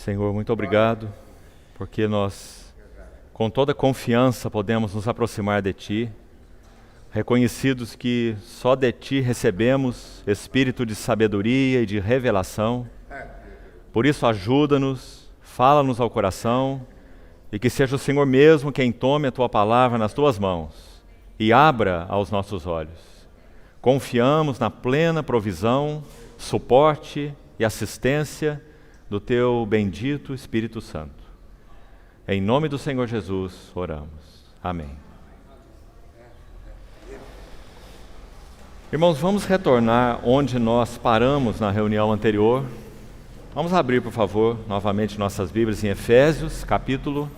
Senhor, muito obrigado, porque nós, com toda confiança, podemos nos aproximar de Ti, reconhecidos que só de Ti recebemos espírito de sabedoria e de revelação. Por isso, ajuda-nos, fala-nos ao coração, e que seja o Senhor mesmo quem tome a Tua palavra nas Tuas mãos e abra aos nossos olhos. Confiamos na plena provisão, suporte e assistência do Teu bendito Espírito Santo. Em nome do Senhor Jesus, oramos. Amém. Irmãos, vamos retornar onde nós paramos na reunião anterior. Vamos abrir, por favor, novamente nossas Bíblias em Efésios, capítulo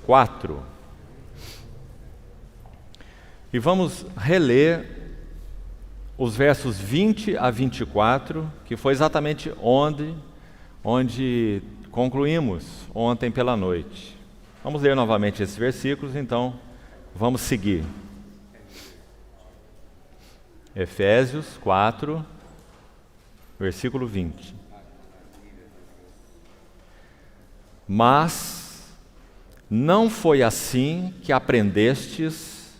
4. E vamos reler os versos 20 a 24, que foi exatamente onde concluímos ontem pela noite. Vamos ler novamente esses versículos, então vamos seguir. Efésios 4, versículo 20. Mas não foi assim que aprendestes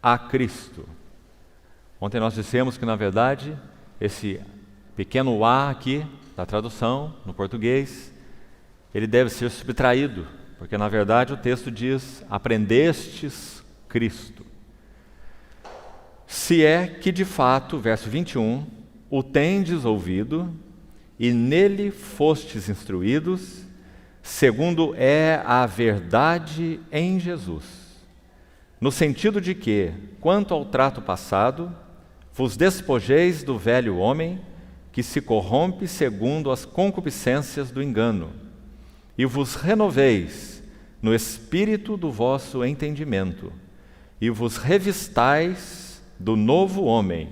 a Cristo. Ontem nós dissemos que, na verdade, esse pequeno A aqui, da tradução, no português, ele deve ser subtraído, porque, na verdade, o texto diz, aprendestes Cristo. Se é que, de fato, verso 21, o tendes ouvido, e nele fostes instruídos, segundo é a verdade em Jesus, no sentido de que, quanto ao trato passado, vos despojeis do velho homem, que se corrompe segundo as concupiscências do engano, e vos renoveis no espírito do vosso entendimento, e vos revistais do novo homem,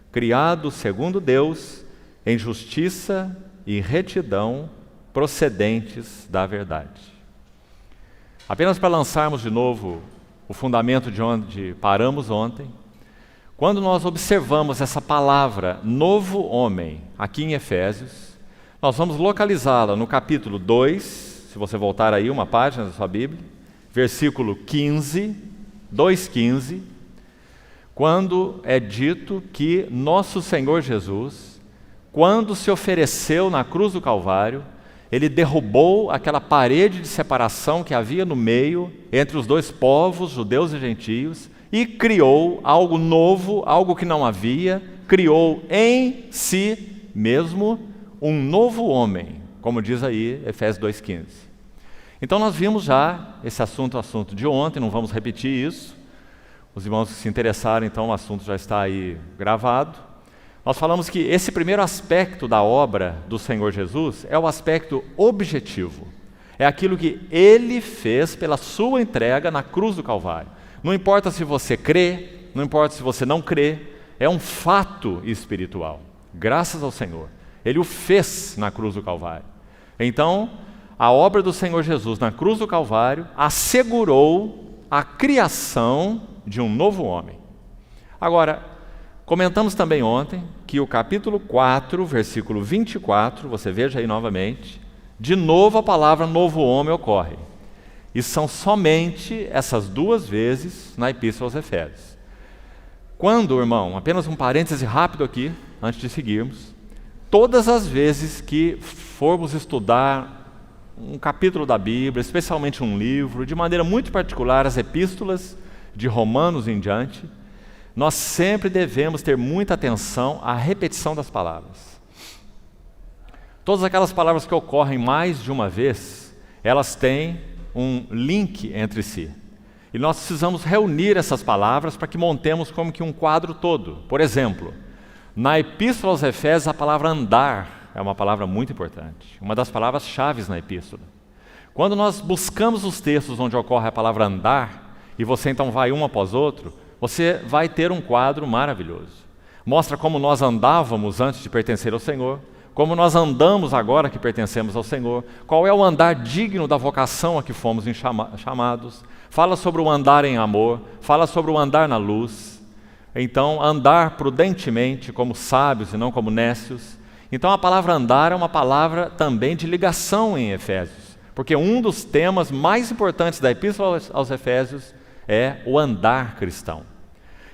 criado segundo Deus, em justiça e retidão, procedentes da verdade. Apenas para lançarmos de novo o fundamento de onde paramos ontem, quando nós observamos essa palavra, novo homem, aqui em Efésios, nós vamos localizá-la no capítulo 2, se você voltar aí uma página da sua Bíblia, versículo 15, 2,15, quando é dito que nosso Senhor Jesus, quando se ofereceu na cruz do Calvário, Ele derrubou aquela parede de separação que havia no meio entre os dois povos, judeus e gentios, e criou algo novo, algo que não havia, criou em si mesmo um novo homem, como diz aí Efésios 2,15. Então nós vimos já esse assunto de ontem, não vamos repetir isso. Os irmãos que se interessaram, então o assunto já está aí gravado. Nós falamos que esse primeiro aspecto da obra do Senhor Jesus é o aspecto objetivo. É aquilo que Ele fez pela sua entrega na cruz do Calvário. Não importa se você crê, não importa se você não crê, é um fato espiritual. Graças ao Senhor. Ele o fez na cruz do Calvário. Então, a obra do Senhor Jesus na cruz do Calvário assegurou a criação de um novo homem. Agora, comentamos também ontem que o capítulo 4, versículo 24, você veja aí novamente, de novo a palavra novo homem ocorre. E são somente essas duas vezes na Epístola aos Efésios. Quando, irmão, apenas um parêntese rápido aqui, antes de seguirmos, todas as vezes que formos estudar um capítulo da Bíblia, especialmente um livro, de maneira muito particular as epístolas de Romanos em diante, nós sempre devemos ter muita atenção à repetição das palavras. Todas aquelas palavras que ocorrem mais de uma vez, elas têm um link entre si. E nós precisamos reunir essas palavras para que montemos como que um quadro todo. Por exemplo, na Epístola aos Efésios, a palavra andar é uma palavra muito importante, uma das palavras-chave na Epístola. Quando nós buscamos os textos onde ocorre a palavra andar, e você então vai um após outro, você vai ter um quadro maravilhoso. Mostra como nós andávamos antes de pertencer ao Senhor, como nós andamos agora que pertencemos ao Senhor, qual é o andar digno da vocação a que fomos chamados, fala sobre o andar em amor, fala sobre o andar na luz. Então, andar prudentemente como sábios e não como nécios, Então a palavra andar é uma palavra também de ligação em Efésios, porque um dos temas mais importantes da Epístola aos Efésios é o andar cristão.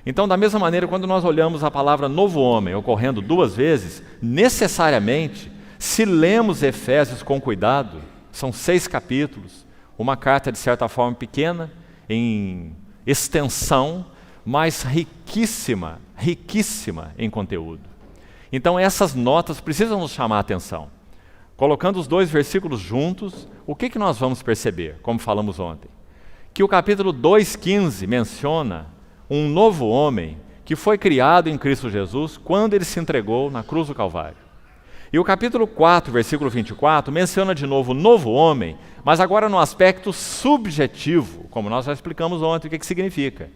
Então, da mesma maneira, quando nós olhamos a palavra novo homem ocorrendo 2 vezes, necessariamente, se lemos Efésios com cuidado, são 6 capítulos, uma carta de certa forma pequena, em extensão, mas riquíssima, riquíssima em conteúdo. Então essas notas precisam nos chamar a atenção. Colocando os 2 versículos juntos, o que nós vamos perceber, como falamos ontem? Que o capítulo 2,15 menciona um novo homem que foi criado em Cristo Jesus quando ele se entregou na cruz do Calvário. E o capítulo 4, versículo 24, menciona de novo o novo homem, mas agora no aspecto subjetivo, como nós já explicamos ontem o que significa.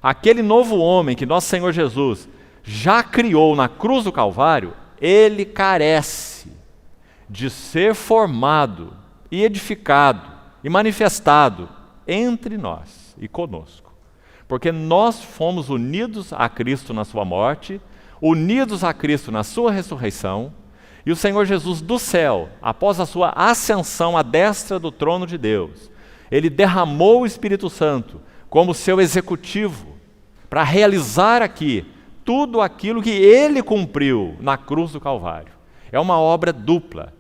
Aquele novo homem que nosso Senhor Jesus já criou na cruz do Calvário, ele carece de ser formado e edificado e manifestado entre nós e conosco. Porque nós fomos unidos a Cristo na sua morte, unidos a Cristo na sua ressurreição, e o Senhor Jesus do céu, após a sua ascensão à destra do trono de Deus, ele derramou o Espírito Santo como seu executivo para realizar aqui tudo aquilo que ele cumpriu na cruz do Calvário. É uma obra dupla.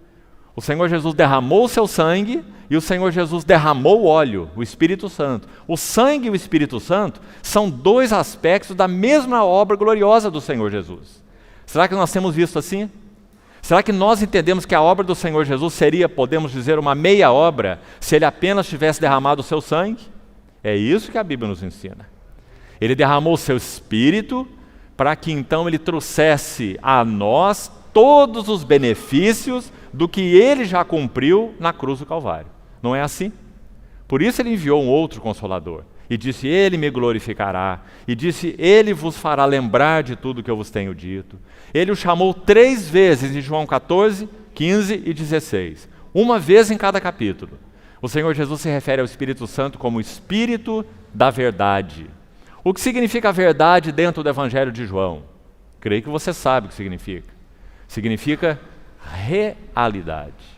O Senhor Jesus derramou o seu sangue e o Senhor Jesus derramou o óleo, o Espírito Santo. O sangue e o Espírito Santo são 2 aspectos da mesma obra gloriosa do Senhor Jesus. Será que nós temos visto assim? Será que nós entendemos que a obra do Senhor Jesus seria, podemos dizer, uma meia obra, se ele apenas tivesse derramado o seu sangue? É isso que a Bíblia nos ensina. Ele derramou o seu Espírito para que então ele trouxesse a nós todos os benefícios do que ele já cumpriu na cruz do Calvário. Não é assim? Por isso ele enviou um outro Consolador. E disse, ele me glorificará. E disse, ele vos fará lembrar de tudo que eu vos tenho dito. Ele o chamou 3 vezes em João 14, 15 e 16. Uma vez em cada capítulo. O Senhor Jesus se refere ao Espírito Santo como o Espírito da verdade. O que significa a verdade dentro do Evangelho de João? Creio que você sabe o que significa. Significa realidade.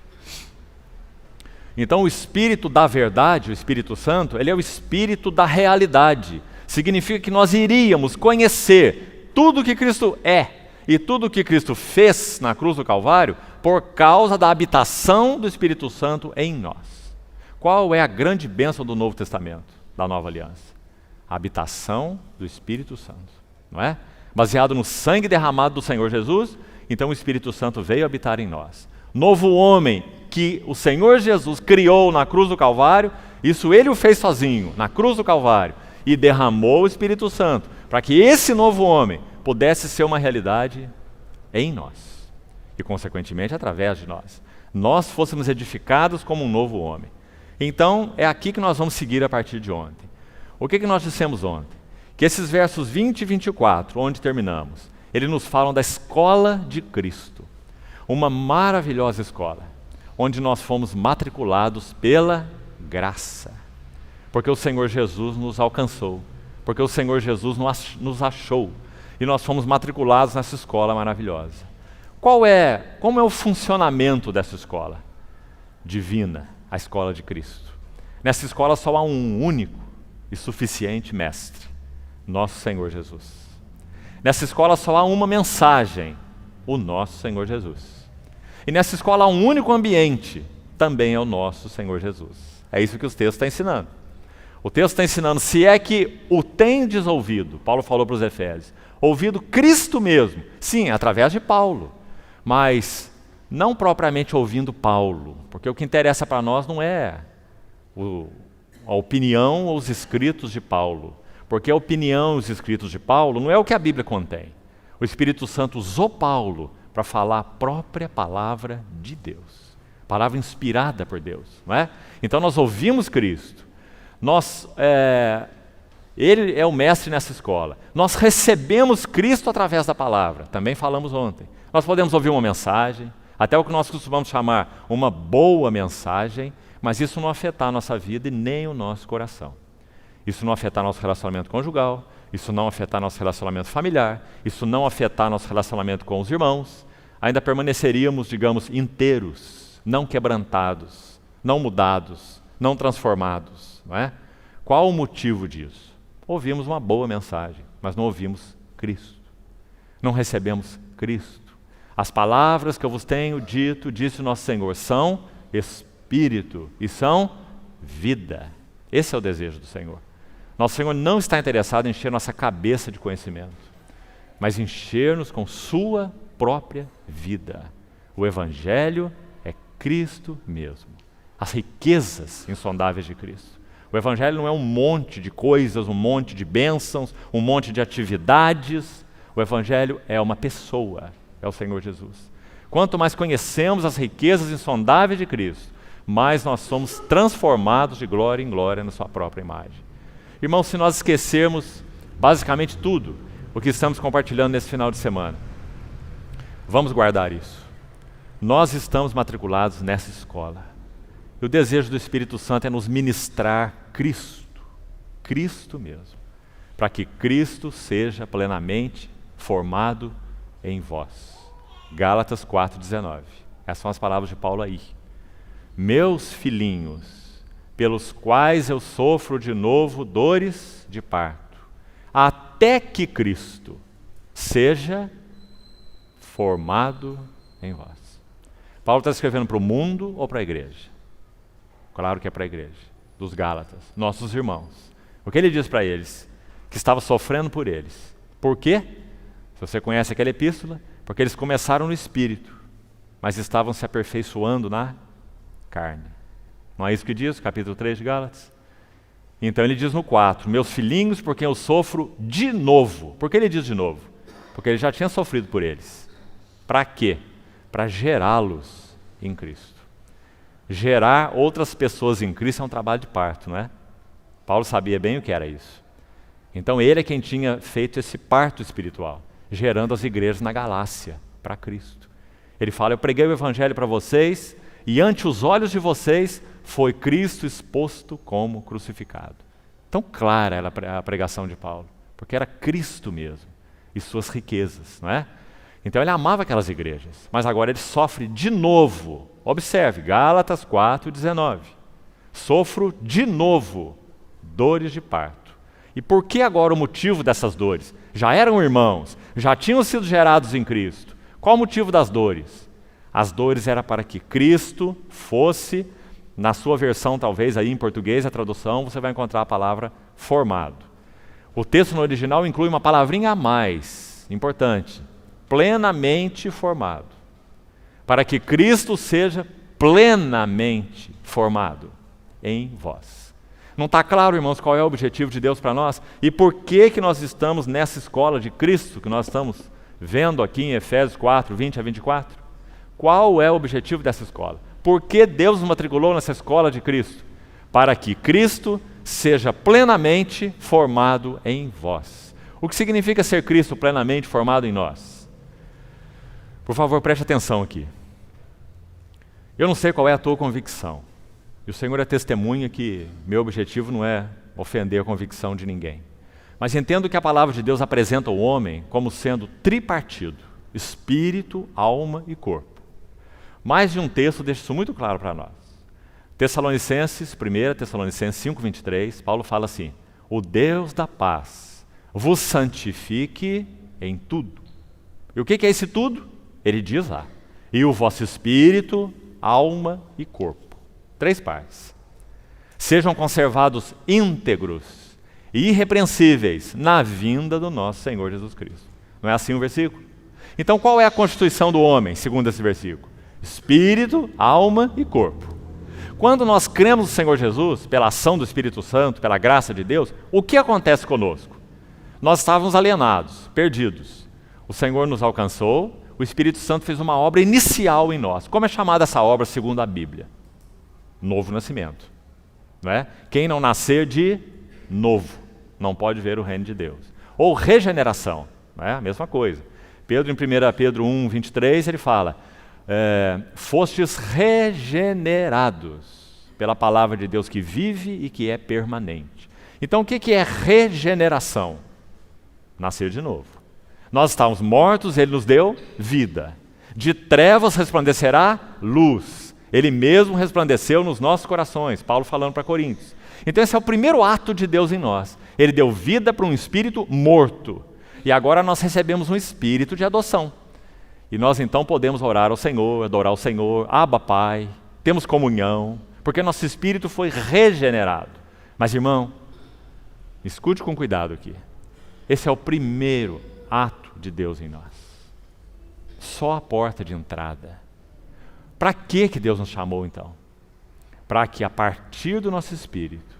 Então o Espírito da verdade, o Espírito Santo, ele é o Espírito da realidade. Significa que nós iríamos conhecer tudo o que Cristo é e tudo o que Cristo fez na cruz do Calvário por causa da habitação do Espírito Santo em nós. Qual é a grande bênção do Novo Testamento, da Nova Aliança? A habitação do Espírito Santo, não é? Baseado no sangue derramado do Senhor Jesus, então o Espírito Santo veio habitar em nós. Novo homem que o Senhor Jesus criou na cruz do Calvário, isso ele o fez sozinho, na cruz do Calvário, e derramou o Espírito Santo, para que esse novo homem pudesse ser uma realidade em nós, e consequentemente através de nós. Nós fôssemos edificados como um novo homem. Então, é aqui que nós vamos seguir a partir de ontem. O que nós dissemos ontem? Que esses versos 20 e 24, onde terminamos, eles nos falam da escola de Cristo. Uma maravilhosa escola, onde nós fomos matriculados pela graça. Porque o Senhor Jesus nos alcançou, porque o Senhor Jesus nos achou, e nós fomos matriculados nessa escola maravilhosa. Como é o funcionamento dessa escola? Divina, a escola de Cristo. Nessa escola só há um único e suficiente mestre, nosso Senhor Jesus. Nessa escola só há uma mensagem, o nosso Senhor Jesus. E nessa escola há um único ambiente, também é o nosso Senhor Jesus. É isso que o texto está ensinando. O texto está ensinando, se é que o tendes ouvido, Paulo falou para os Efésios, ouvido Cristo mesmo, sim, através de Paulo, mas não propriamente ouvindo Paulo, porque o que interessa para nós não é a opinião ou os escritos de Paulo, porque a opinião e os escritos de Paulo não é o que a Bíblia contém. O Espírito Santo usou Paulo para falar a própria palavra de Deus, palavra inspirada por Deus, não é? Então nós ouvimos Cristo, Ele é o mestre nessa escola, nós recebemos Cristo através da palavra, também falamos ontem. Nós podemos ouvir uma mensagem, até o que nós costumamos chamar uma boa mensagem, mas isso não afetar a nossa vida e nem o nosso coração. Isso não afetar nosso relacionamento conjugal, isso não afetar nosso relacionamento familiar, isso não afetar nosso relacionamento com os irmãos. ainda permaneceríamos, digamos, inteiros, não quebrantados, não mudados, não transformados, não é? Qual o motivo disso? Ouvimos uma boa mensagem, mas não ouvimos Cristo. Não recebemos Cristo. As palavras que eu vos tenho dito, disse o nosso Senhor, são Espírito e são vida. Esse é o desejo do Senhor. Nosso Senhor não está interessado em encher nossa cabeça de conhecimento, mas encher-nos com sua própria vida. O Evangelho é Cristo mesmo. As riquezas insondáveis de Cristo. O Evangelho não é um monte de coisas, um monte de bênçãos, um monte de atividades. O Evangelho é uma pessoa, é o Senhor Jesus. Quanto mais conhecemos as riquezas insondáveis de Cristo, mais nós somos transformados de glória em glória na sua própria imagem. Irmãos, se nós esquecermos basicamente tudo o que estamos compartilhando nesse final de semana, vamos guardar isso. Nós estamos matriculados nessa escola. E o desejo do Espírito Santo é nos ministrar Cristo, Cristo mesmo, para que Cristo seja plenamente formado em vós. Gálatas 4,19. Essas são as palavras de Paulo aí. Meus filhinhos, pelos quais eu sofro de novo dores de parto, até que Cristo seja formado em vós. Paulo está escrevendo para o mundo ou para a igreja? Claro que é para a igreja, dos Gálatas, nossos irmãos. O que ele diz para eles? Que estava sofrendo por eles. Por quê? Se você conhece aquela epístola, porque eles começaram no Espírito, mas estavam se aperfeiçoando na carne. Não é isso que diz, capítulo 3 de Gálatas? Então ele diz no 4, meus filhinhos, por quem eu sofro de novo. Por que ele diz de novo? Porque ele já tinha sofrido por eles. Para quê? Para gerá-los em Cristo. Gerar outras pessoas em Cristo é um trabalho de parto, não é? Paulo sabia bem o que era isso. Então ele é quem tinha feito esse parto espiritual, gerando as igrejas na Galácia para Cristo. Ele fala, eu preguei o Evangelho para vocês e ante os olhos de vocês foi Cristo exposto como crucificado. Tão clara era a pregação de Paulo, porque era Cristo mesmo e suas riquezas, não é? Então ele amava aquelas igrejas, mas agora ele sofre de novo. Observe, Gálatas 4,19. Sofro de novo dores de parto. E por que agora o motivo dessas dores? Já eram irmãos, já tinham sido gerados em Cristo. Qual o motivo das dores? As dores era para que Cristo fosse, na sua versão talvez aí em português, a tradução, você vai encontrar a palavra formado. O texto no original inclui uma palavrinha a mais, importante, plenamente formado. Para que Cristo seja plenamente formado em vós. Não está claro, irmãos, qual é o objetivo de Deus para nós? E por que nós estamos nessa escola de Cristo, que nós estamos vendo aqui em Efésios 4, 20 a 24? Qual é o objetivo dessa escola? Por que Deus nos matriculou nessa escola de Cristo? Para que Cristo seja plenamente formado em vós. O que significa ser Cristo plenamente formado em nós? Por favor, preste atenção aqui. Eu não sei qual é a tua convicção. E o Senhor é testemunha que meu objetivo não é ofender a convicção de ninguém. Mas entendo que a palavra de Deus apresenta o homem como sendo tripartido, espírito, alma e corpo. Mais de um texto deixa isso muito claro para nós. 1 Tessalonicenses 5:23, Paulo fala assim, o Deus da paz vos santifique em tudo. E o que é esse tudo? Ele diz lá, e o vosso espírito, alma e corpo. 3 partes. Sejam conservados íntegros e irrepreensíveis na vinda do nosso Senhor Jesus Cristo. Não é assim o versículo? Então qual é a constituição do homem, segundo esse versículo? Espírito, alma e corpo. Quando nós cremos no Senhor Jesus, pela ação do Espírito Santo, pela graça de Deus, o que acontece conosco? Nós estávamos alienados, perdidos. O Senhor nos alcançou, o Espírito Santo fez uma obra inicial em nós. Como é chamada essa obra segundo a Bíblia? Novo nascimento. Não é? Quem não nascer de novo não pode ver o reino de Deus. Ou regeneração, não é? A mesma coisa. Pedro, em 1 Pedro 1:23, ele fala, fostes regenerados pela palavra de Deus que vive e que é permanente. Então o que é regeneração? Nascer de novo. Nós estávamos mortos, Ele nos deu vida. De trevas resplandecerá luz. Ele mesmo resplandeceu nos nossos corações, Paulo falando para Coríntios. Então esse é o primeiro ato de Deus em nós. Ele deu vida para um espírito morto. E agora nós recebemos um espírito de adoção. E nós então podemos orar ao Senhor, adorar ao Senhor, Abba Pai, temos comunhão, porque nosso espírito foi regenerado. Mas irmão, escute com cuidado aqui. Esse é o primeiro ato de Deus em nós. Só a porta de entrada. Para que Deus nos chamou então? Para que a partir do nosso espírito,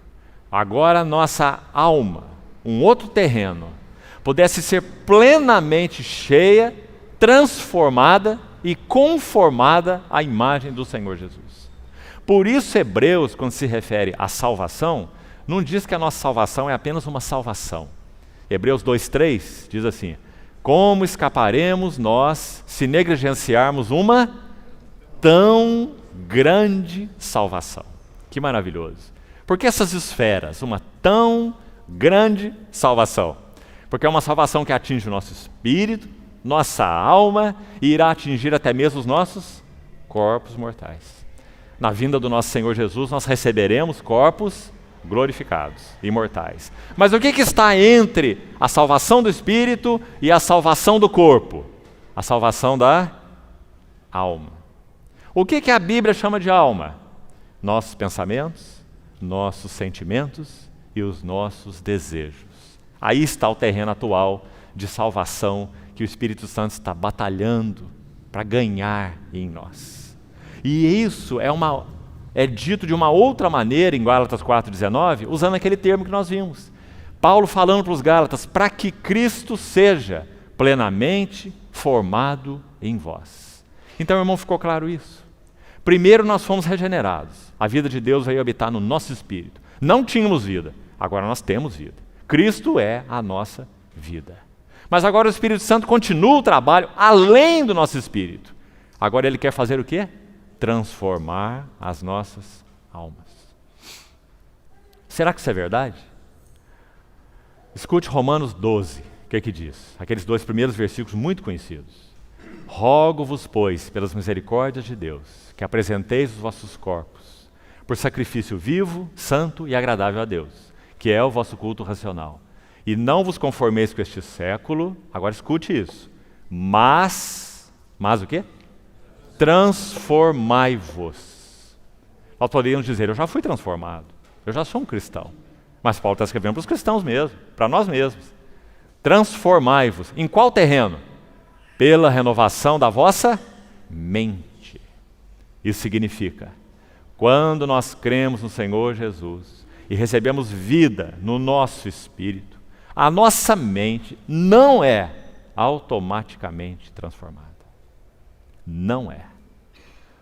agora nossa alma, um outro terreno, pudesse ser plenamente cheia, transformada e conformada à imagem do Senhor Jesus. Por isso Hebreus, quando se refere à salvação, não diz que a nossa salvação é apenas uma salvação. Hebreus 2:3 diz assim: como escaparemos nós se negligenciarmos uma tão grande salvação? Que maravilhoso. Por que essas esferas? Uma tão grande salvação. Porque é uma salvação que atinge o nosso espírito, nossa alma e irá atingir até mesmo os nossos corpos mortais. Na vinda do nosso Senhor Jesus, nós receberemos corpos glorificados, imortais. Mas o que está entre a salvação do espírito e a salvação do corpo? A salvação da alma. O que a Bíblia chama de alma? Nossos pensamentos, nossos sentimentos e os nossos desejos. Aí está o terreno atual de salvação que o Espírito Santo está batalhando para ganhar em nós. E isso é dito de uma outra maneira em Gálatas 4,19, usando aquele termo que nós vimos. Paulo falando para os Gálatas, para que Cristo seja plenamente formado em vós. Então, irmão, ficou claro isso? Primeiro nós fomos regenerados. A vida de Deus veio habitar no nosso espírito. Não tínhamos vida, agora nós temos vida. Cristo é a nossa vida. Mas agora o Espírito Santo continua o trabalho além do nosso espírito. Agora ele quer fazer o quê? Transformar as nossas almas. Será que isso é verdade? Escute Romanos 12, o que diz? Aqueles 2 primeiros versículos muito conhecidos. Rogo-vos, pois, pelas misericórdias de Deus, que apresenteis os vossos corpos por sacrifício vivo, santo e agradável a Deus, que é o vosso culto racional. E não vos conformeis com este século, agora escute isso, mas o quê? Transformai-vos. Nós poderíamos dizer, eu já fui transformado, eu já sou um cristão. Mas Paulo está escrevendo para os cristãos mesmo, para nós mesmos. Transformai-vos. Em qual terreno? Pela renovação da vossa mente. Isso significa, quando nós cremos no Senhor Jesus e recebemos vida no nosso espírito, a nossa mente não é automaticamente transformada. Não é.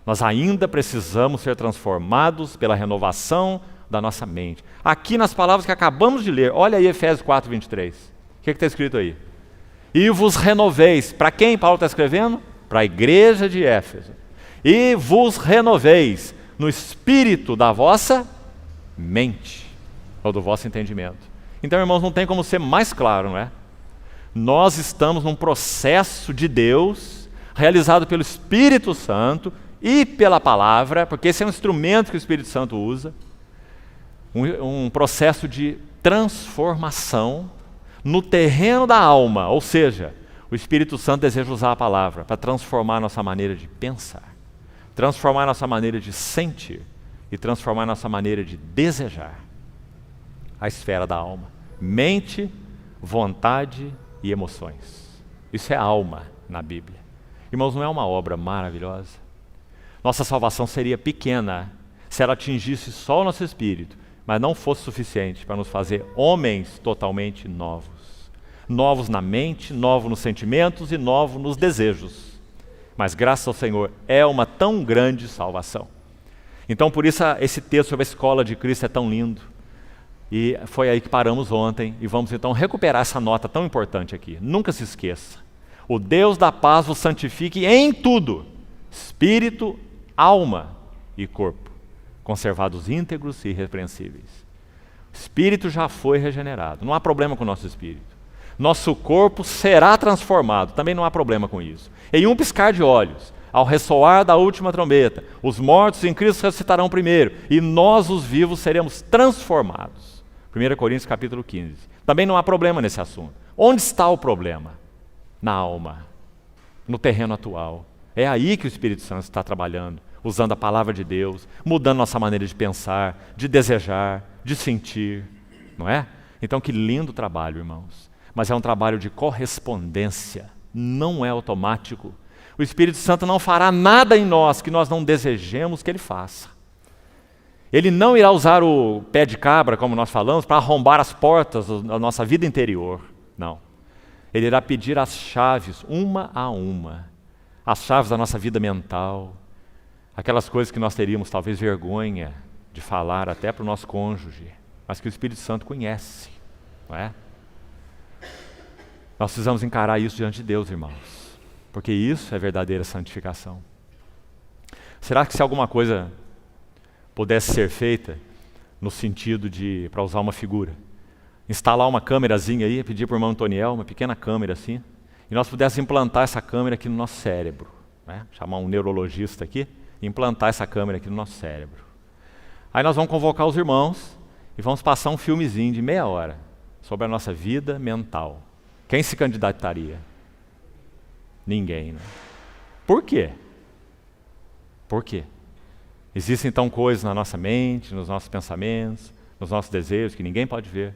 Nós ainda precisamos ser transformados pela renovação da nossa mente. Aqui nas palavras que acabamos de ler, olha aí Efésios 4:23. O que está escrito aí? E vos renoveis. Para quem Paulo está escrevendo? Para a igreja de Éfeso. E vos renoveis no espírito da vossa mente, ou do vosso entendimento. Então, irmãos, não tem como ser mais claro, não é? Nós estamos num processo de Deus, realizado pelo Espírito Santo e pela palavra, porque esse é um instrumento que o Espírito Santo usa, um processo de transformação no terreno da alma, ou seja, o Espírito Santo deseja usar a palavra para transformar a nossa maneira de pensar, transformar a nossa maneira de sentir e transformar a nossa maneira de desejar. A esfera da alma, mente, vontade e emoções. Isso é alma na Bíblia. Irmãos, não é uma obra maravilhosa? Nossa salvação seria pequena se ela atingisse só o nosso espírito, mas não fosse suficiente para nos fazer homens totalmente novos. Novos na mente, novos nos sentimentos e novos nos desejos. Mas graças ao Senhor é uma tão grande salvação. Então por isso esse texto sobre a escola de Cristo é tão lindo. E foi aí que paramos ontem e vamos então recuperar essa nota tão importante aqui. Nunca se esqueça. O Deus da paz vos santifique em tudo, espírito, alma e corpo, conservados íntegros e irrepreensíveis. O espírito já foi regenerado, não há problema com o nosso espírito. Nosso corpo será transformado, também não há problema com isso. Em um piscar de olhos, ao ressoar da última trombeta, os mortos em Cristo ressuscitarão primeiro, e nós, os vivos, seremos transformados. 1 Coríntios capítulo 15. Também não há problema nesse assunto. Onde está o problema? Na alma, no terreno atual. É aí que o Espírito Santo está trabalhando, usando a palavra de Deus, mudando nossa maneira de pensar, de desejar, de sentir, não é? Então que lindo trabalho, irmãos. Mas é um trabalho de correspondência, não é automático. O Espírito Santo não fará nada em nós que nós não desejemos que Ele faça. Ele não irá usar o pé de cabra, como nós falamos, para arrombar as portas da nossa vida interior. Não. Ele irá pedir as chaves, uma a uma. As chaves da nossa vida mental. Aquelas coisas que nós teríamos talvez vergonha de falar até para o nosso cônjuge, mas que o Espírito Santo conhece, não é? Nós precisamos encarar isso diante de Deus, irmãos, porque isso é verdadeira santificação. Será que se alguma coisa pudesse ser feita no sentido de, para usar uma figura, instalar uma câmerazinha aí, pedir para o irmão Antoniel, uma pequena câmera assim, e nós pudéssemos implantar essa câmera aqui no nosso cérebro, né? Chamar um neurologista aqui e implantar essa câmera aqui no nosso cérebro. Aí nós vamos convocar os irmãos e vamos passar um filmezinho de meia hora sobre a nossa vida mental. Quem se candidataria? Ninguém, né? Por quê? Por quê? Existem então coisas na nossa mente, nos nossos pensamentos, nos nossos desejos que ninguém pode ver.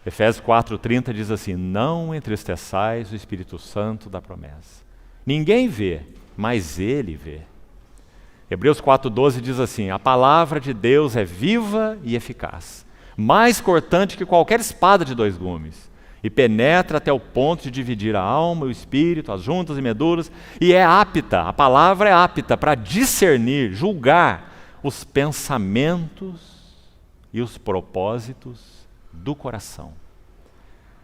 Efésios 4:30 diz assim: não entristeçais o Espírito Santo da promessa. Ninguém vê, mas Ele vê. Hebreus 4:12 diz assim: a palavra de Deus é viva e eficaz, mais cortante que qualquer espada de dois gumes, e penetra até o ponto de dividir a alma, o espírito, as juntas e medulas, e é apta, a palavra é apta para discernir, julgar os pensamentos e os propósitos do coração.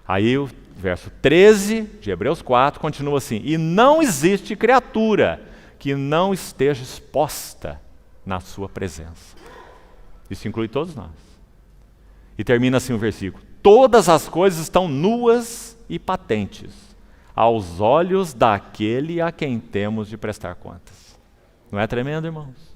Aí o verso 13 de Hebreus 4 continua assim: e não existe criatura que não esteja exposta na sua presença. Isso inclui todos nós. E termina assim o versículo: todas as coisas estão nuas e patentes aos olhos daquele a quem temos de prestar contas. Não é tremendo, irmãos?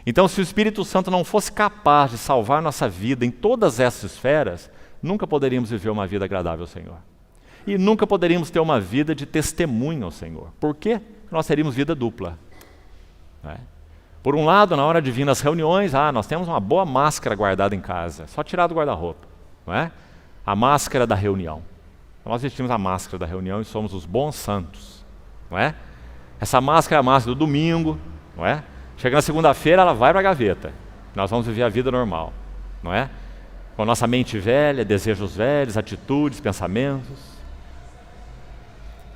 Então, se o Espírito Santo não fosse capaz de salvar nossa vida em todas essas esferas, nunca poderíamos viver uma vida agradável ao Senhor. E nunca poderíamos ter uma vida de testemunho ao Senhor. Por quê? Porque nós teríamos vida dupla. Não é? Por um lado, na hora de vir nas reuniões, nós temos uma boa máscara guardada em casa, só tirar do guarda-roupa. Não é? A máscara da reunião. Nós vestimos a máscara da reunião e somos os bons santos. Não é? Essa máscara é a máscara do domingo. Não é? Chega na segunda-feira, ela vai para a gaveta. Nós vamos viver a vida normal. Não é? Com a nossa mente velha, desejos velhos, atitudes, pensamentos.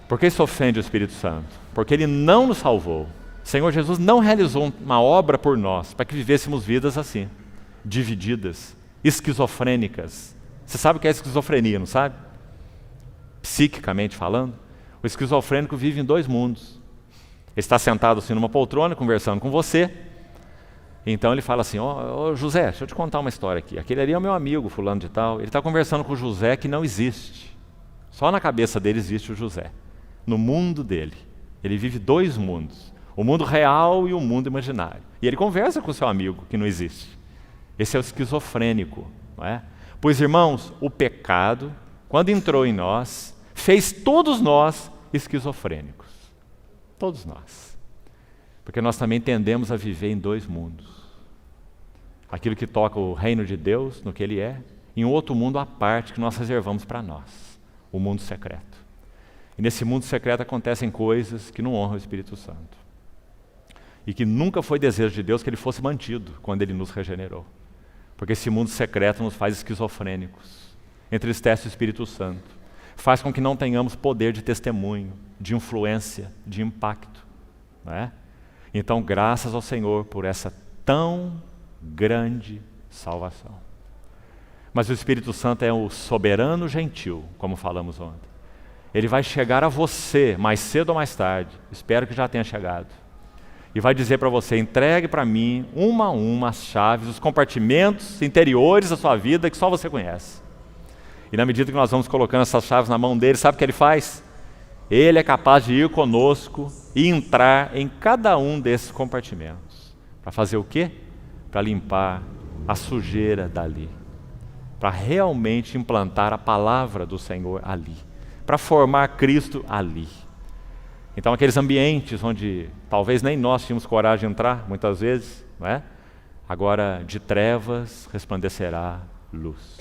Por que isso ofende o Espírito Santo? Porque Ele não nos salvou. O Senhor Jesus não realizou uma obra por nós para que vivêssemos vidas assim, divididas, esquizofrênicas. Você sabe o que é esquizofrenia, não sabe? Psiquicamente falando, o esquizofrênico vive em dois mundos. Ele está sentado assim numa poltrona, conversando com você. Então ele fala assim: ô José, deixa eu te contar uma história aqui. Aquele ali é o meu amigo, fulano de tal. Ele está conversando com o José que não existe. Só na cabeça dele existe o José. No mundo dele. Ele vive dois mundos. O mundo real e o mundo imaginário. E ele conversa com o seu amigo que não existe. Esse é o esquizofrênico, não é? Pois, irmãos, o pecado, quando entrou em nós, fez todos nós esquizofrênicos. Todos nós. Porque nós também tendemos a viver em dois mundos. Aquilo que toca o reino de Deus, no que Ele é, e um outro mundo à parte que nós reservamos para nós. O mundo secreto. E nesse mundo secreto acontecem coisas que não honram o Espírito Santo. E que nunca foi desejo de Deus que Ele fosse mantido quando Ele nos regenerou. Porque esse mundo secreto nos faz esquizofrênicos, entristece o Espírito Santo, faz com que não tenhamos poder de testemunho, de influência, de impacto. Não é? Então, graças ao Senhor por essa tão grande salvação. Mas o Espírito Santo é o soberano gentil, como falamos ontem. Ele vai chegar a você, mais cedo ou mais tarde, espero que já tenha chegado, e vai dizer para você: entregue para mim, uma a uma, as chaves, os compartimentos interiores da sua vida que só você conhece. E na medida que nós vamos colocando essas chaves na mão dele, sabe o que ele faz? Ele é capaz de ir conosco e entrar em cada um desses compartimentos. Para fazer o quê? Para limpar a sujeira dali. Para realmente implantar a palavra do Senhor ali. Para formar Cristo ali. Então aqueles ambientes onde talvez nem nós tínhamos coragem de entrar, muitas vezes, não é? Agora de trevas resplandecerá luz.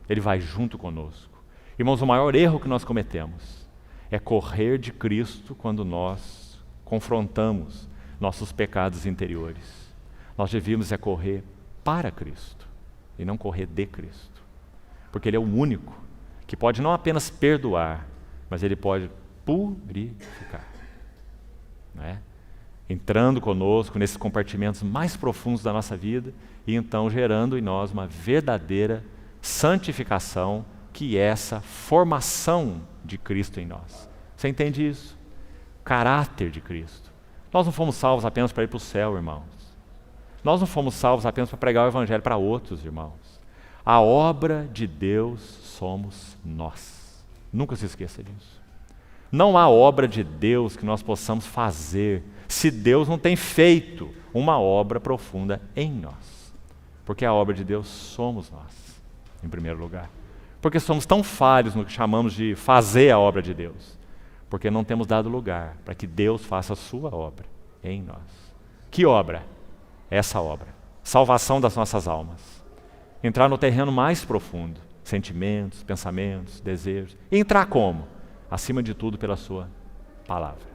Ele vai junto conosco. Irmãos, o maior erro que nós cometemos é correr de Cristo quando nós confrontamos nossos pecados interiores. Nós devíamos correr para Cristo e não correr de Cristo. Porque Ele é o único que pode não apenas perdoar, mas Ele pode purificar. Não é? Entrando conosco nesses compartimentos mais profundos da nossa vida e então gerando em nós uma verdadeira santificação, que é essa formação de Cristo em nós. Você entende isso? Caráter de Cristo. Nós não fomos salvos apenas para ir para o céu, irmãos. Nós não fomos salvos apenas para pregar o Evangelho para outros, irmãos. A obra de Deus somos nós. Nunca se esqueça disso. Não há obra de Deus que nós possamos fazer se Deus não tem feito uma obra profunda em nós. Porque a obra de Deus somos nós, em primeiro lugar. Porque somos tão falhos no que chamamos de fazer a obra de Deus. Porque não temos dado lugar para que Deus faça a sua obra em nós. Que obra? Essa obra. Salvação das nossas almas. Entrar no terreno mais profundo. Sentimentos, pensamentos, desejos. E entrar como? Acima de tudo pela sua palavra.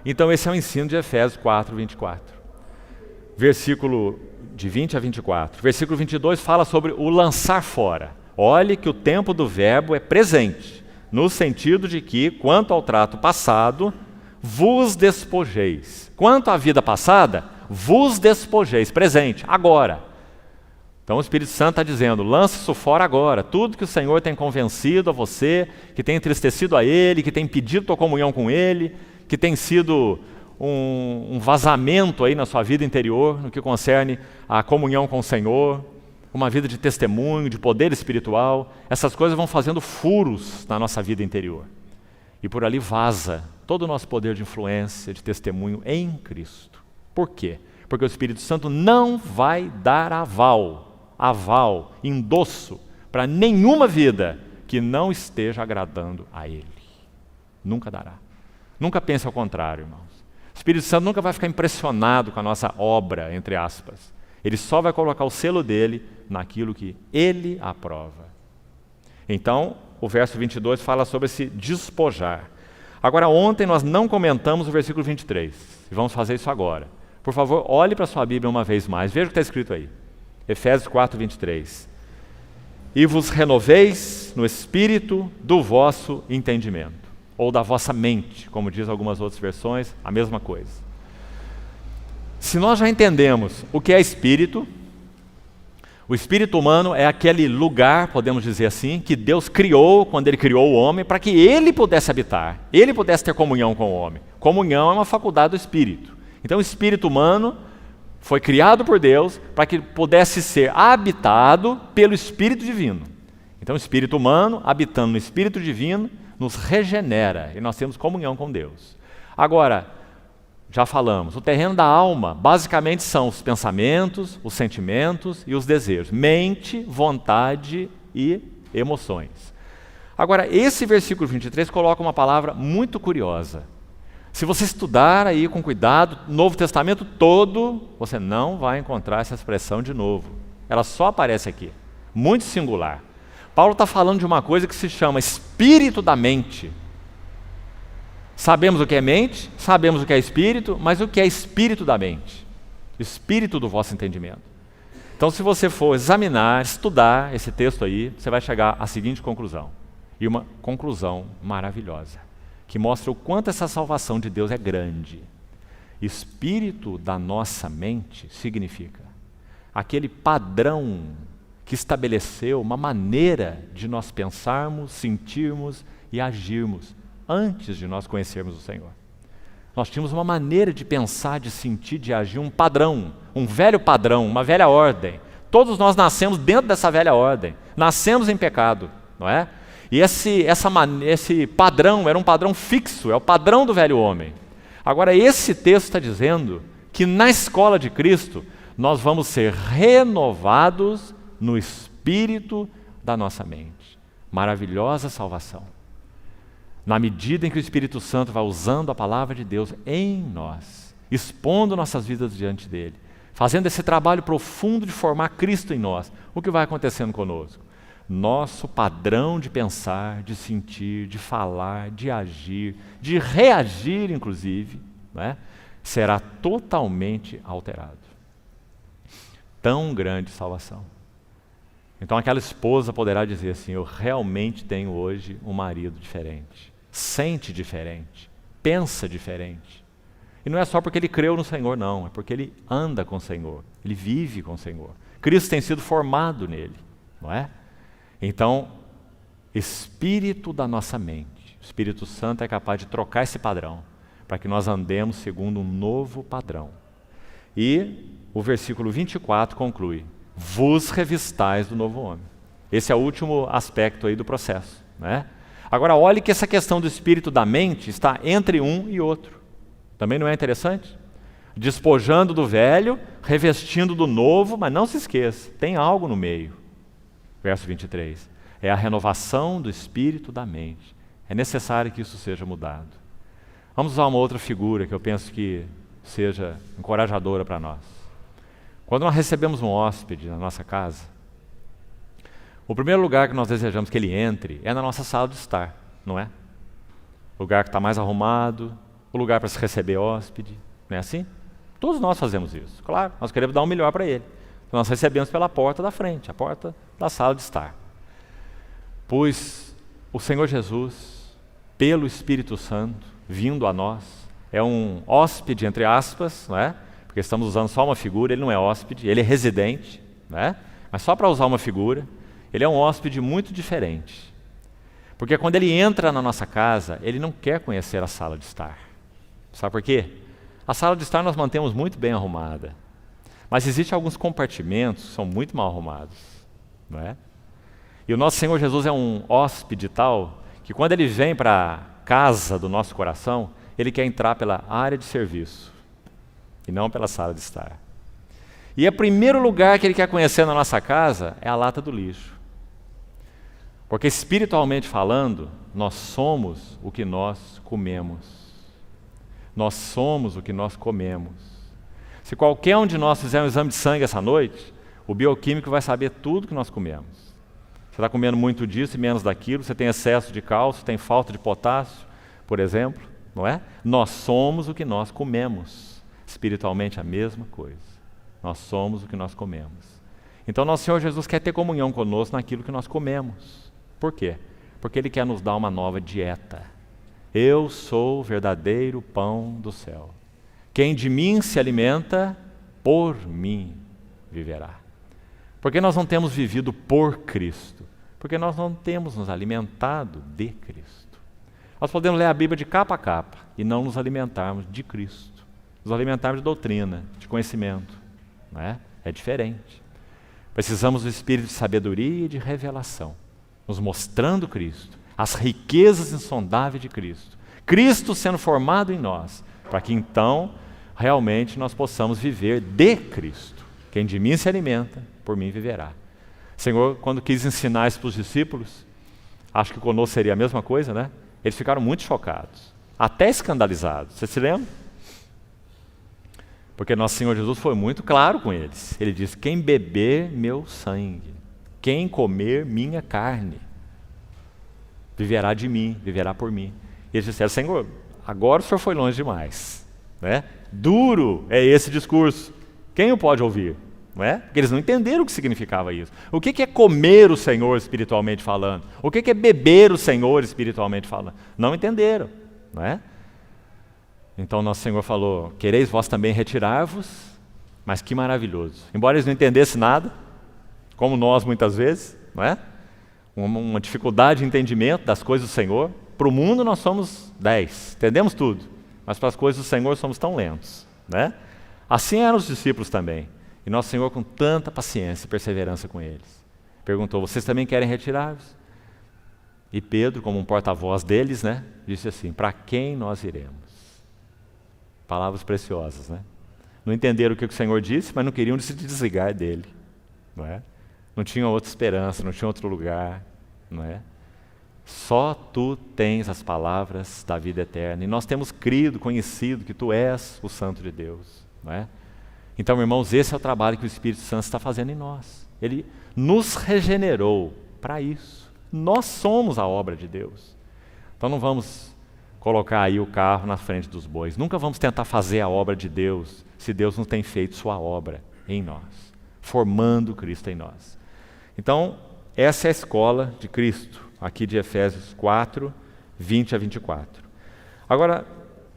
Então esse é o ensino de Efésios 4, 24. Versículo de 20 a 24. Versículo 22 fala sobre o lançar fora. Olhe que o tempo do verbo é presente, no sentido de que, quanto ao trato passado, vos despojeis. Quanto à vida passada, vos despojeis. Presente, agora. Então o Espírito Santo está dizendo, lança isso fora agora. Tudo que o Senhor tem convencido a você, que tem entristecido a Ele, que tem impedido tua comunhão com Ele, que tem sido um vazamento aí na sua vida interior, no que concerne a comunhão com o Senhor, uma vida de testemunho, de poder espiritual. Essas coisas vão fazendo furos na nossa vida interior. E por ali vaza todo o nosso poder de influência, de testemunho em Cristo. Por quê? Porque o Espírito Santo não vai dar aval, endosso para nenhuma vida que não esteja agradando a Ele. Nunca dará. Nunca pense ao contrário, irmãos. O Espírito Santo nunca vai ficar impressionado com a nossa obra, entre aspas. Ele só vai colocar o selo dele naquilo que Ele aprova. Então, o verso 22 fala sobre se despojar. Agora, ontem nós não comentamos o versículo 23. E vamos fazer isso agora. Por favor, olhe para a sua Bíblia uma vez mais. Veja o que está escrito aí. Efésios 4, 23. E vos renoveis no espírito do vosso entendimento. Ou da vossa mente, como diz algumas outras versões, a mesma coisa. Se nós já entendemos o que é espírito, o espírito humano é aquele lugar, podemos dizer assim, que Deus criou quando Ele criou o homem, para que Ele pudesse habitar, Ele pudesse ter comunhão com o homem. Comunhão é uma faculdade do espírito. Então o espírito humano foi criado por Deus para que pudesse ser habitado pelo Espírito Divino. Então o espírito humano, habitando no Espírito Divino, nos regenera e nós temos comunhão com Deus. Agora, já falamos, o terreno da alma basicamente são os pensamentos, os sentimentos e os desejos. Mente, vontade e emoções. Agora, esse versículo 23 coloca uma palavra muito curiosa. Se você estudar aí com cuidado, o Novo Testamento todo, você não vai encontrar essa expressão de novo. Ela só aparece aqui, muito singular. Paulo está falando de uma coisa que se chama espírito da mente. Sabemos o que é mente, sabemos o que é espírito, mas o que é espírito da mente? Espírito do vosso entendimento. Então, se você for examinar, estudar esse texto aí, você vai chegar à seguinte conclusão. E uma conclusão maravilhosa, que mostra o quanto essa salvação de Deus é grande. Espírito da nossa mente significa aquele padrão que estabeleceu uma maneira de nós pensarmos, sentirmos e agirmos antes de nós conhecermos o Senhor. Nós tínhamos uma maneira de pensar, de sentir, de agir, um padrão, um velho padrão, uma velha ordem. Todos nós nascemos dentro dessa velha ordem, nascemos em pecado, não é? E esse padrão era um padrão fixo, é o padrão do velho homem. Agora, esse texto está dizendo que na escola de Cristo, nós vamos ser renovados no espírito da nossa mente. Maravilhosa salvação. Na medida em que o Espírito Santo vai usando a palavra de Deus em nós, expondo nossas vidas diante dele, fazendo esse trabalho profundo de formar Cristo em nós, o que vai acontecendo conosco? Nosso padrão de pensar, de sentir, de falar, de agir, de reagir, inclusive, né, será totalmente alterado. Tão grande salvação. Então aquela esposa poderá dizer assim: eu realmente tenho hoje um marido diferente, sente diferente, pensa diferente. E não é só porque ele creu no Senhor, não, é porque ele anda com o Senhor, ele vive com o Senhor. Cristo tem sido formado nele, não é? Então, espírito da nossa mente, o Espírito Santo é capaz de trocar esse padrão, para que nós andemos segundo um novo padrão. E o versículo 24 conclui: vos revistais do novo homem. Esse é o último aspecto aí do processo, né? Agora olhe que essa questão do espírito da mente está entre um e outro. Também não é interessante? Despojando do velho, revestindo do novo, mas não se esqueça, tem algo no meio. Verso 23, é a renovação do espírito da mente. É necessário que isso seja mudado. Vamos usar uma outra figura que eu penso que seja encorajadora para nós. Quando nós recebemos um hóspede na nossa casa, o primeiro lugar que nós desejamos que ele entre é na nossa sala de estar, não é? O lugar que está mais arrumado, o lugar para se receber hóspede, não é assim? Todos nós fazemos isso, claro, nós queremos dar o melhor para ele. Então nós recebemos pela porta da frente, a porta da sala de estar. Pois o Senhor Jesus, pelo Espírito Santo, vindo a nós, é um hóspede, entre aspas, não é? Porque estamos usando só uma figura, ele não é hóspede, ele é residente, né? Mas só para usar uma figura, ele é um hóspede muito diferente. Porque quando ele entra na nossa casa, ele não quer conhecer a sala de estar. Sabe por quê? A sala de estar nós mantemos muito bem arrumada. Mas existem alguns compartimentos que são muito mal arrumados, não é? E o nosso Senhor Jesus é um hóspede tal, que quando ele vem para a casa do nosso coração, ele quer entrar pela área de serviço, e não pela sala de estar. E o primeiro lugar que ele quer conhecer na nossa casa é a lata do lixo. Porque espiritualmente falando, nós somos o que nós comemos. Nós somos o que nós comemos. Se qualquer um de nós fizer um exame de sangue essa noite, o bioquímico vai saber tudo que nós comemos. Você está comendo muito disso e menos daquilo, você tem excesso de cálcio, tem falta de potássio, por exemplo, não é? Nós somos o que nós comemos. Espiritualmente a mesma coisa. Nós somos o que nós comemos. Então nosso Senhor Jesus quer ter comunhão conosco naquilo que nós comemos. Por quê? Porque Ele quer nos dar uma nova dieta. Eu sou o verdadeiro pão do céu. Quem de mim se alimenta, por mim viverá. Porque nós não temos vivido por Cristo? Porque nós não temos nos alimentado de Cristo. Nós podemos ler a Bíblia de capa a capa e não nos alimentarmos de Cristo. Nos alimentarmos de doutrina, de conhecimento. Não é? É diferente. Precisamos do espírito de sabedoria e de revelação, nos mostrando Cristo, as riquezas insondáveis de Cristo. Cristo sendo formado em nós, para que então realmente nós possamos viver de Cristo. Quem de mim se alimenta, por mim viverá. O Senhor, quando quis ensinar isso para os discípulos, acho que conosco seria a mesma coisa, né? Eles ficaram muito chocados, até escandalizados. Você se lembra? Porque nosso Senhor Jesus foi muito claro com eles. Ele disse: quem beber meu sangue, quem comer minha carne, viverá de mim, viverá por mim. E eles disseram: Senhor, agora o Senhor foi longe demais, né? Duro é esse discurso. Quem o pode ouvir? Não é? Porque eles não entenderam o que significava isso. O que é comer o Senhor espiritualmente falando? O que é beber o Senhor espiritualmente falando? Não entenderam, não é? Então nosso Senhor falou: quereis vós também retirar-vos? Mas que maravilhoso. Embora eles não entendessem nada, como nós muitas vezes, não é? Uma dificuldade de entendimento das coisas do Senhor. Para o mundo nós somos 10, entendemos tudo, mas para as coisas do Senhor somos tão lentos, né? Assim eram os discípulos também. E nosso Senhor, com tanta paciência e perseverança com eles, perguntou: vocês também querem retirar-vos? E Pedro, como um porta-voz deles, né, disse assim: para quem nós iremos? Palavras preciosas, né? Não entenderam o que o Senhor disse, mas não queriam se desligar dele, não é? Não tinham outra esperança, não tinham outro lugar, não é? Só tu tens as palavras da vida eterna, e nós temos crido, conhecido que tu és o Santo de Deus, não é? Então, irmãos, esse é o trabalho que o Espírito Santo está fazendo em nós. Ele nos regenerou para isso. Nós somos a obra de Deus. Então não vamos colocar aí o carro na frente dos bois. Nunca vamos tentar fazer a obra de Deus se Deus não tem feito sua obra em nós, formando Cristo em nós. Então, essa é a escola de Cristo, aqui de Efésios 4, 20 a 24. Agora,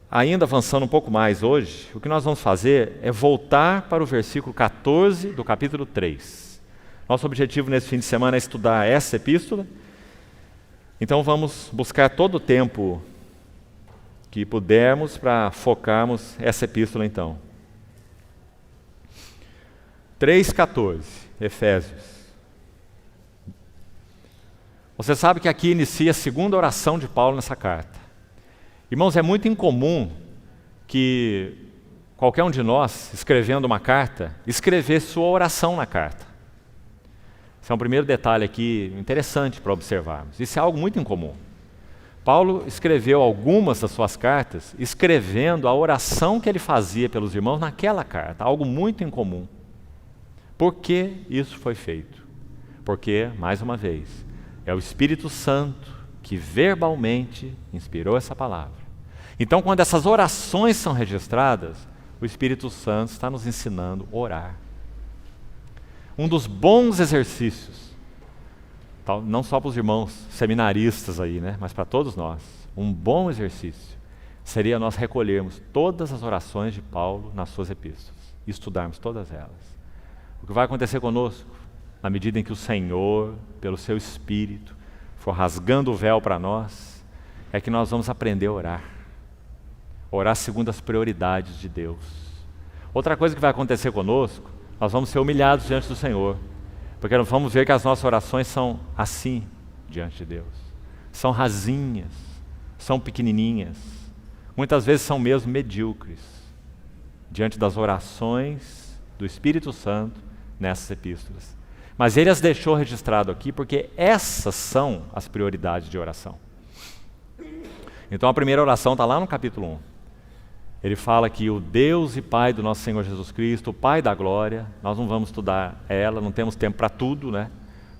ainda avançando um pouco mais hoje, o que nós vamos fazer é voltar para o versículo 14 do capítulo 3. Nosso objetivo nesse fim de semana é estudar essa epístola. Então vamos buscar todo o tempo que pudermos para focarmos essa epístola então. 3,14, Efésios. Você sabe que aqui inicia a segunda oração de Paulo nessa carta. Irmãos, é muito incomum que qualquer um de nós, escrevendo uma carta, escrever sua oração na carta. Esse é um primeiro detalhe aqui interessante para observarmos. Isso é algo muito incomum. Paulo escreveu algumas das suas cartas escrevendo a oração que ele fazia pelos irmãos naquela carta, algo muito incomum. Por que isso foi feito? Porque, mais uma vez, é o Espírito Santo que verbalmente inspirou essa palavra. Então, quando essas orações são registradas, o Espírito Santo está nos ensinando a orar. Um dos bons exercícios, não só para os irmãos seminaristas aí, né, mas para todos nós, um bom exercício seria nós recolhermos todas as orações de Paulo nas suas epístolas e estudarmos todas elas. O que vai acontecer conosco, na medida em que o Senhor, pelo seu Espírito, for rasgando o véu para nós, é que nós vamos aprender a orar. Orar segundo as prioridades de Deus. Outra coisa que vai acontecer conosco, nós vamos ser humilhados diante do Senhor, porque nós vamos ver que as nossas orações são assim diante de Deus. São rasinhas, são pequenininhas, muitas vezes são mesmo medíocres, diante das orações do Espírito Santo nessas epístolas. Mas ele as deixou registrado aqui porque essas são as prioridades de oração. Então a primeira oração está lá no capítulo 1. Ele fala que o Deus e Pai do nosso Senhor Jesus Cristo, o Pai da glória, nós não vamos estudar ela, não temos tempo para tudo, né?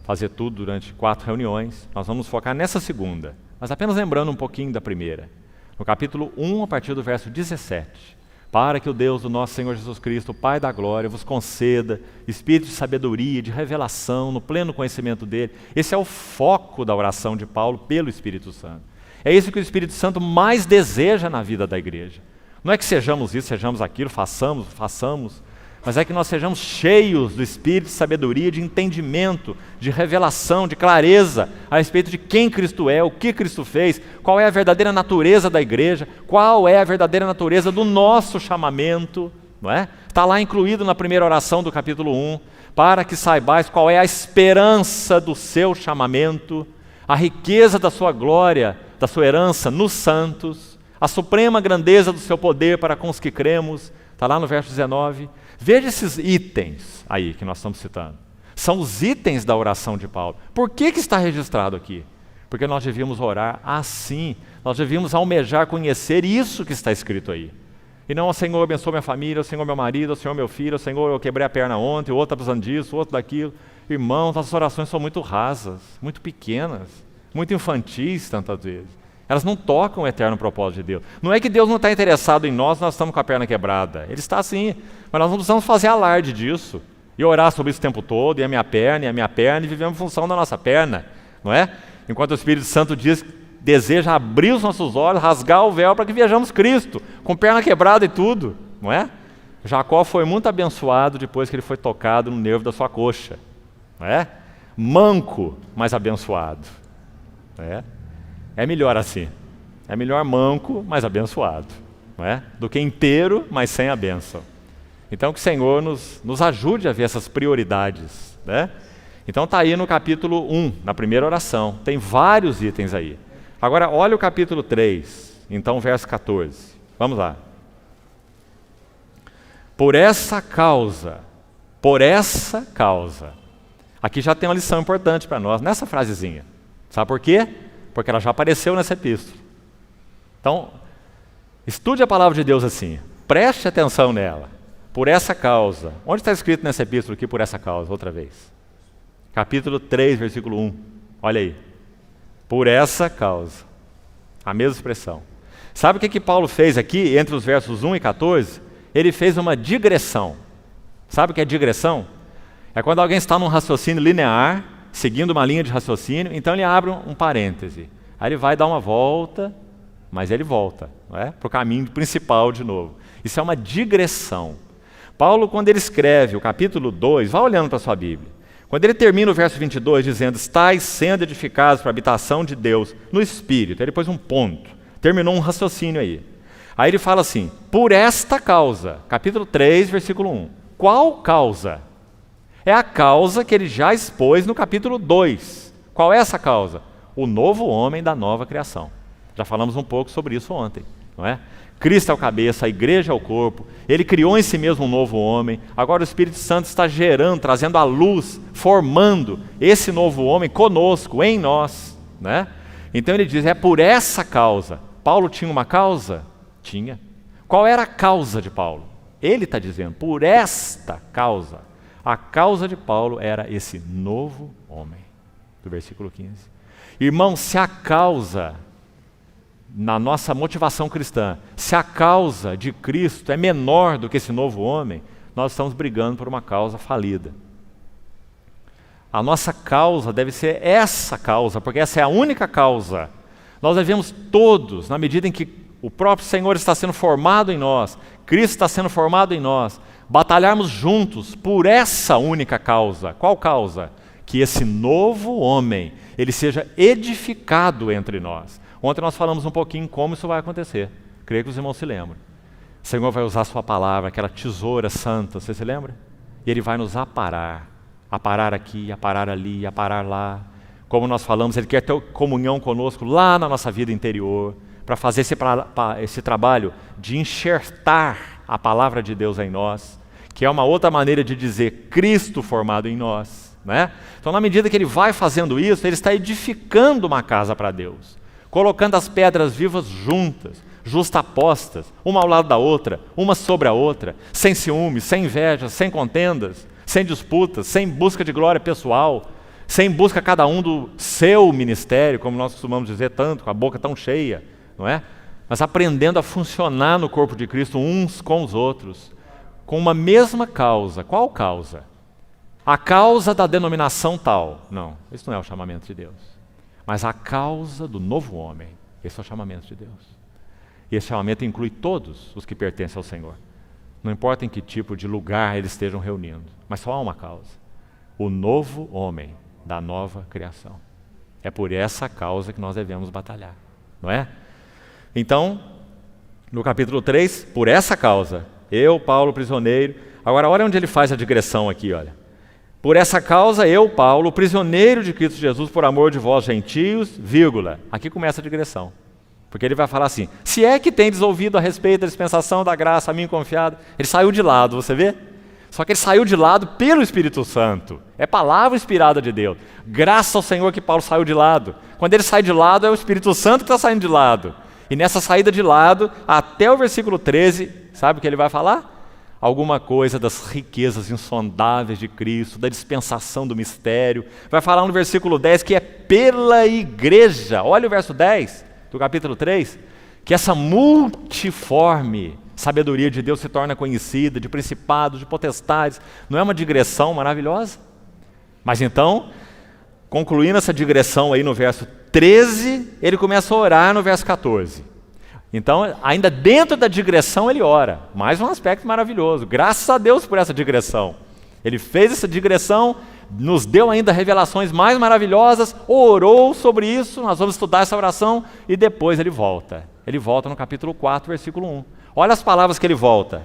Fazer tudo durante 4 reuniões. Nós vamos focar nessa segunda, mas apenas lembrando um pouquinho da primeira. No capítulo 1, a partir do verso 17. Para que o Deus do nosso Senhor Jesus Cristo, o Pai da glória, vos conceda espírito de sabedoria, de revelação, no pleno conhecimento dele. Esse é o foco da oração de Paulo pelo Espírito Santo. É isso que o Espírito Santo mais deseja na vida da igreja. Não é que sejamos isso, sejamos aquilo, façamos, mas é que nós sejamos cheios do Espírito de sabedoria, de entendimento, de revelação, de clareza a respeito de quem Cristo é, o que Cristo fez, qual é a verdadeira natureza da igreja, qual é a verdadeira natureza do nosso chamamento, não é? Está lá incluído na primeira oração do capítulo 1, para que saibais qual é a esperança do seu chamamento, a riqueza da sua glória, da sua herança nos santos, a suprema grandeza do seu poder para com os que cremos, está lá no verso 19. Veja esses itens aí que nós estamos citando. São os itens da oração de Paulo. Por que está registrado aqui? Porque nós devíamos orar assim, nós devíamos almejar conhecer isso que está escrito aí. E não, o Senhor abençoe minha família, o Senhor meu marido, o Senhor meu filho, o Senhor eu quebrei a perna ontem, o outro está precisando disso, o outro daquilo. Irmãos, nossas orações são muito rasas, muito pequenas, muito infantis tantas vezes. Elas não tocam o eterno propósito de Deus. Não é que Deus não está interessado em nós estamos com a perna quebrada. Ele está sim, mas nós não precisamos fazer alarde disso. E orar sobre isso o tempo todo, e a minha perna, e vivemos em função da nossa perna. Não é? Enquanto o Espírito Santo deseja abrir os nossos olhos, rasgar o véu para que vejamos Cristo, com perna quebrada e tudo. Não é? Jacó foi muito abençoado depois que ele foi tocado no nervo da sua coxa. Não é? Manco, mas abençoado. Não é? É melhor assim. É melhor manco, mas abençoado, não é? Do que inteiro, mas sem a bênção. Então que o Senhor nos ajude a ver essas prioridades, né? Então está aí no capítulo 1, na primeira oração. Tem vários itens aí. Agora olha o capítulo 3, então verso 14. Vamos lá. Por essa causa. Aqui já tem uma lição importante para nós, nessa frasezinha. Sabe por quê? Porque ela já apareceu nessa epístola. Então, estude a palavra de Deus assim. Preste atenção nela. Por essa causa. Onde está escrito nessa epístola aqui, por essa causa? Outra vez. Capítulo 3, versículo 1. Olha aí. Por essa causa. A mesma expressão. Sabe o que Paulo fez aqui, entre os versos 1 e 14? Ele fez uma digressão. Sabe o que é digressão? É quando alguém está num raciocínio linear, seguindo uma linha de raciocínio, então ele abre um parêntese. Aí ele vai dar uma volta, mas ele volta, não é? Para o caminho principal de novo. Isso é uma digressão. Paulo, quando ele escreve o capítulo 2, vá olhando para a sua Bíblia. Quando ele termina o verso 22 dizendo, estais sendo edificados para a habitação de Deus no Espírito, ele pôs um ponto, terminou um raciocínio aí. Aí ele fala assim, por esta causa, capítulo 3, versículo 1. Qual causa? É a causa que ele já expôs no capítulo 2. Qual é essa causa? O novo homem da nova criação. Já falamos um pouco sobre isso ontem, não é? Cristo é o cabeça, a igreja é o corpo, ele criou em si mesmo um novo homem, agora o Espírito Santo está gerando, trazendo à luz, formando esse novo homem conosco, em nós, né? Então ele diz, é por essa causa. Paulo tinha uma causa? Tinha. Qual era a causa de Paulo? Ele está dizendo, por esta causa. A causa de Paulo era esse novo homem, do versículo 15. Irmão, se a causa, na nossa motivação cristã, se a causa de Cristo é menor do que esse novo homem, nós estamos brigando por uma causa falida. A nossa causa deve ser essa causa, porque essa é a única causa. Nós devemos todos, na medida em que o próprio Senhor está sendo formado em nós, Cristo está sendo formado em nós, batalharmos juntos por essa única causa. Qual causa? Que esse novo homem, ele seja edificado entre nós. Ontem nós falamos um pouquinho como isso vai acontecer. Creio que os irmãos se lembram. O Senhor vai usar a sua palavra, aquela tesoura santa, você se lembra? E Ele vai nos aparar aqui, aparar ali, aparar lá. Como nós falamos, Ele quer ter comunhão conosco lá na nossa vida interior, para fazer esse trabalho de enxertar a palavra de Deus em nós, que é uma outra maneira de dizer Cristo formado em nós, né? Então, na medida que Ele vai fazendo isso, Ele está edificando uma casa para Deus, colocando as pedras vivas juntas, justapostas, uma ao lado da outra, uma sobre a outra, sem ciúmes, sem invejas, sem contendas, sem disputas, sem busca de glória pessoal, sem busca cada um do seu ministério, como nós costumamos dizer tanto, com a boca tão cheia, não é? Mas aprendendo a funcionar no corpo de Cristo uns com os outros, com uma mesma causa. Qual causa? A causa da denominação tal. Não, isso não é o chamamento de Deus. Mas a causa do novo homem. Esse é o chamamento de Deus. E esse chamamento inclui todos os que pertencem ao Senhor. Não importa em que tipo de lugar eles estejam reunindo, mas só há uma causa. O novo homem da nova criação. É por essa causa que nós devemos batalhar, não é? Então, no capítulo 3, por essa causa, eu, Paulo, prisioneiro. Agora, olha onde ele faz a digressão aqui, olha. Por essa causa, eu, Paulo, prisioneiro de Cristo Jesus, por amor de vós, gentios, vírgula. Aqui começa a digressão. Porque ele vai falar assim, se é que tendes ouvido a respeito da dispensação da graça a mim confiado. Ele saiu de lado, você vê? Só que ele saiu de lado pelo Espírito Santo. É palavra inspirada de Deus. Graças ao Senhor que Paulo saiu de lado. Quando ele sai de lado, é o Espírito Santo que está saindo de lado. E nessa saída de lado, até o versículo 13, sabe o que ele vai falar? Alguma coisa das riquezas insondáveis de Cristo, da dispensação do mistério. Vai falar no versículo 10 que é pela igreja. Olha o verso 10 do capítulo 3. Que essa multiforme sabedoria de Deus se torna conhecida, de principados, de potestades. Não é uma digressão maravilhosa? Mas então, concluindo essa digressão aí no verso 13, ele começa a orar no verso 14. Então, ainda dentro da digressão ele ora. Mais um aspecto maravilhoso. Graças a Deus por essa digressão. Ele fez essa digressão, nos deu ainda revelações mais maravilhosas, orou sobre isso, nós vamos estudar essa oração e depois ele volta. Ele volta no capítulo 4, versículo 1. Olha as palavras que ele volta.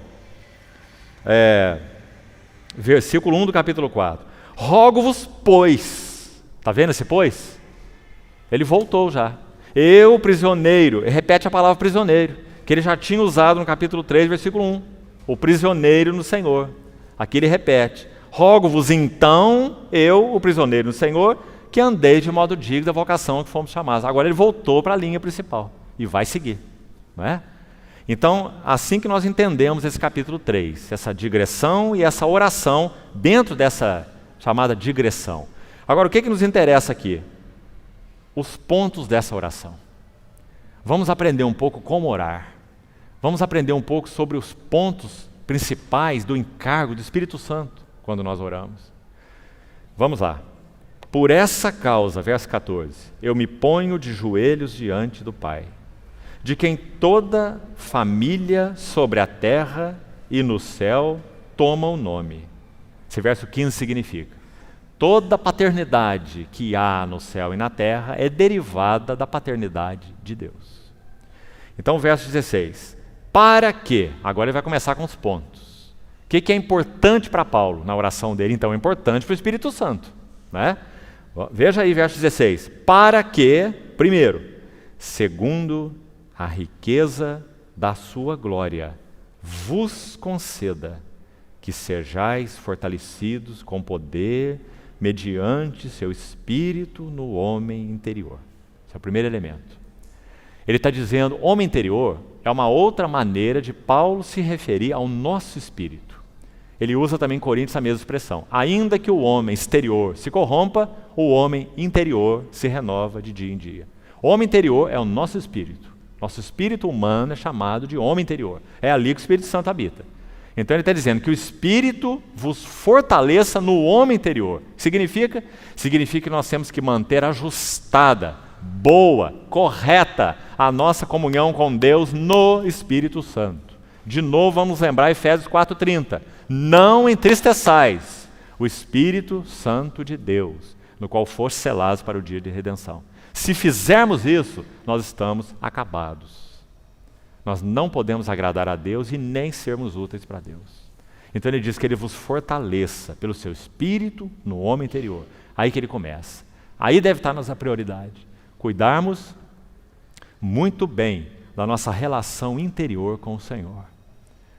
versículo 1 do capítulo 4. Rogo-vos, pois. Está vendo esse pois? Ele voltou já. Eu, prisioneiro, ele repete a palavra prisioneiro, que ele já tinha usado no capítulo 3, versículo 1. O prisioneiro no Senhor. Aqui ele repete. Rogo-vos então, eu, o prisioneiro no Senhor, que andeis de modo digno da vocação a que fomos chamados. Agora ele voltou para a linha principal e vai seguir. Não é? Então, assim que nós entendemos esse capítulo 3, essa digressão e essa oração dentro dessa chamada digressão. Agora, o que nos interessa aqui? Os pontos dessa oração. Vamos aprender um pouco como orar. Vamos aprender um pouco sobre os pontos principais do encargo do Espírito Santo quando nós oramos. Vamos lá. Por essa causa, verso 14, eu me ponho de joelhos diante do Pai, de quem toda família sobre a terra e no céu toma o nome. Esse verso 15 significa: toda paternidade que há no céu e na terra é derivada da paternidade de Deus. Então, verso 16. Para que? Agora ele vai começar com os pontos. O que é importante para Paulo na oração dele? Então, é importante para o Espírito Santo. Né? Veja aí, verso 16. Para que, primeiro, segundo a riqueza da sua glória, vos conceda que sejais fortalecidos com poder mediante seu espírito no homem interior. Esse é o primeiro elemento. Ele está dizendo, homem interior é uma outra maneira de Paulo se referir ao nosso espírito. Ele usa também em Coríntios a mesma expressão. Ainda que o homem exterior se corrompa, o homem interior se renova de dia em dia. O homem interior é o nosso espírito. Nosso espírito humano é chamado de homem interior. É ali que o Espírito Santo habita. Então ele está dizendo que o Espírito vos fortaleça no homem interior. Significa? Significa que nós temos que manter ajustada, boa, correta a nossa comunhão com Deus no Espírito Santo. De novo vamos lembrar Efésios 4:30. Não entristeçais o Espírito Santo de Deus, no qual foste selados para o dia de redenção. Se fizermos isso, nós estamos acabados. Nós não podemos agradar a Deus e nem sermos úteis para Deus. Então ele diz que ele vos fortaleça pelo seu espírito no homem interior. Aí que ele começa. Aí deve estar nossa prioridade. Cuidarmos muito bem da nossa relação interior com o Senhor.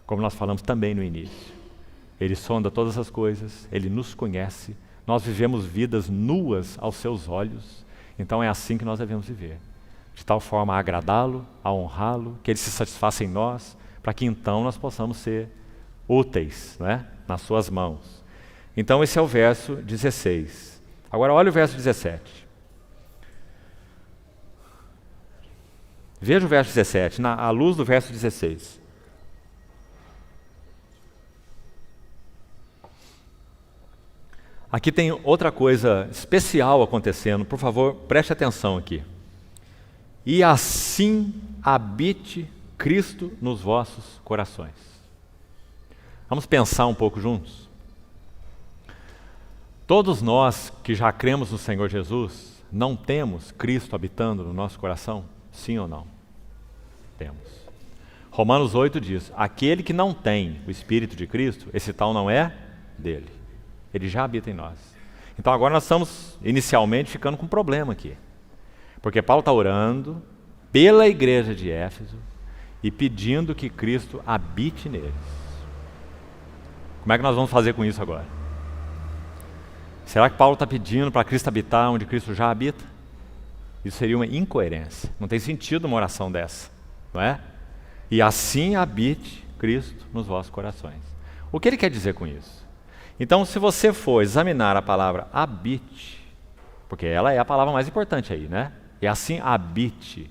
Como nós falamos também no início. Ele sonda todas as coisas, ele nos conhece. Nós vivemos vidas nuas aos seus olhos. Então é assim que nós devemos viver. De tal forma a agradá-lo, a honrá-lo, que ele se satisfaça em nós, para que então nós possamos ser úteis, né, nas suas mãos. Então esse é o verso 16. Agora olha o verso 17. Veja o verso 17, à luz do verso 16. Aqui tem outra coisa especial acontecendo, por favor, preste atenção aqui. E assim habite Cristo nos vossos corações. Vamos pensar um pouco juntos? Todos nós que já cremos no Senhor Jesus, não temos Cristo habitando no nosso coração? Sim ou não? Temos. Romanos 8 diz, aquele que não tem o Espírito de Cristo, esse tal não é dele. Ele já habita em nós. Então agora nós estamos inicialmente ficando com um problema aqui. Porque Paulo está orando pela igreja de Éfeso e pedindo que Cristo habite neles. Como é que nós vamos fazer com isso agora? Será que Paulo está pedindo para Cristo habitar onde Cristo já habita? Isso seria uma incoerência. Não tem sentido uma oração dessa, não é? E assim habite Cristo nos vossos corações. O que ele quer dizer com isso? Então, se você for examinar a palavra habite, porque ela é a palavra mais importante aí, né? E assim habite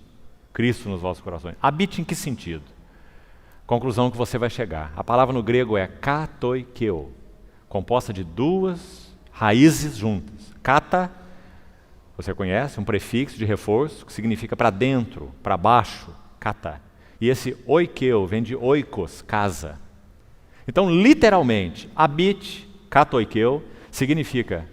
Cristo nos vossos corações. Habite em que sentido? Conclusão que você vai chegar. A palavra no grego é katoikeo, composta de duas raízes juntas. Kata, você conhece, um prefixo de reforço que significa para dentro, para baixo, kata. E esse oikeo vem de oikos, casa. Então, literalmente, habite, katoikeo, significa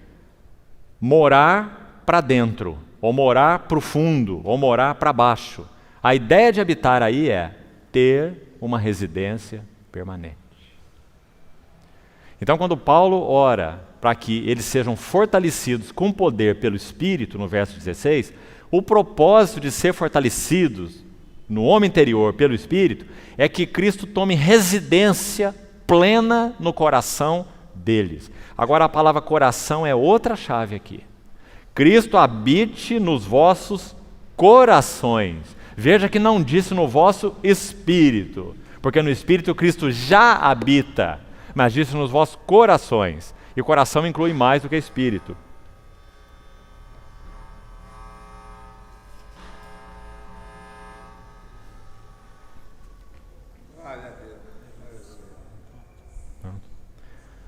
morar para dentro, ou morar para o fundo, ou morar para baixo. A ideia de habitar aí é ter uma residência permanente. Então, quando Paulo ora para que eles sejam fortalecidos com poder pelo Espírito, no verso 16, o propósito de ser fortalecidos no homem interior pelo Espírito é que Cristo tome residência plena no coração deles. Agora, a palavra coração é outra chave aqui. Cristo habite nos vossos corações. Veja que não disse no vosso espírito, porque no espírito Cristo já habita, mas disse nos vossos corações. E o coração inclui mais do que espírito.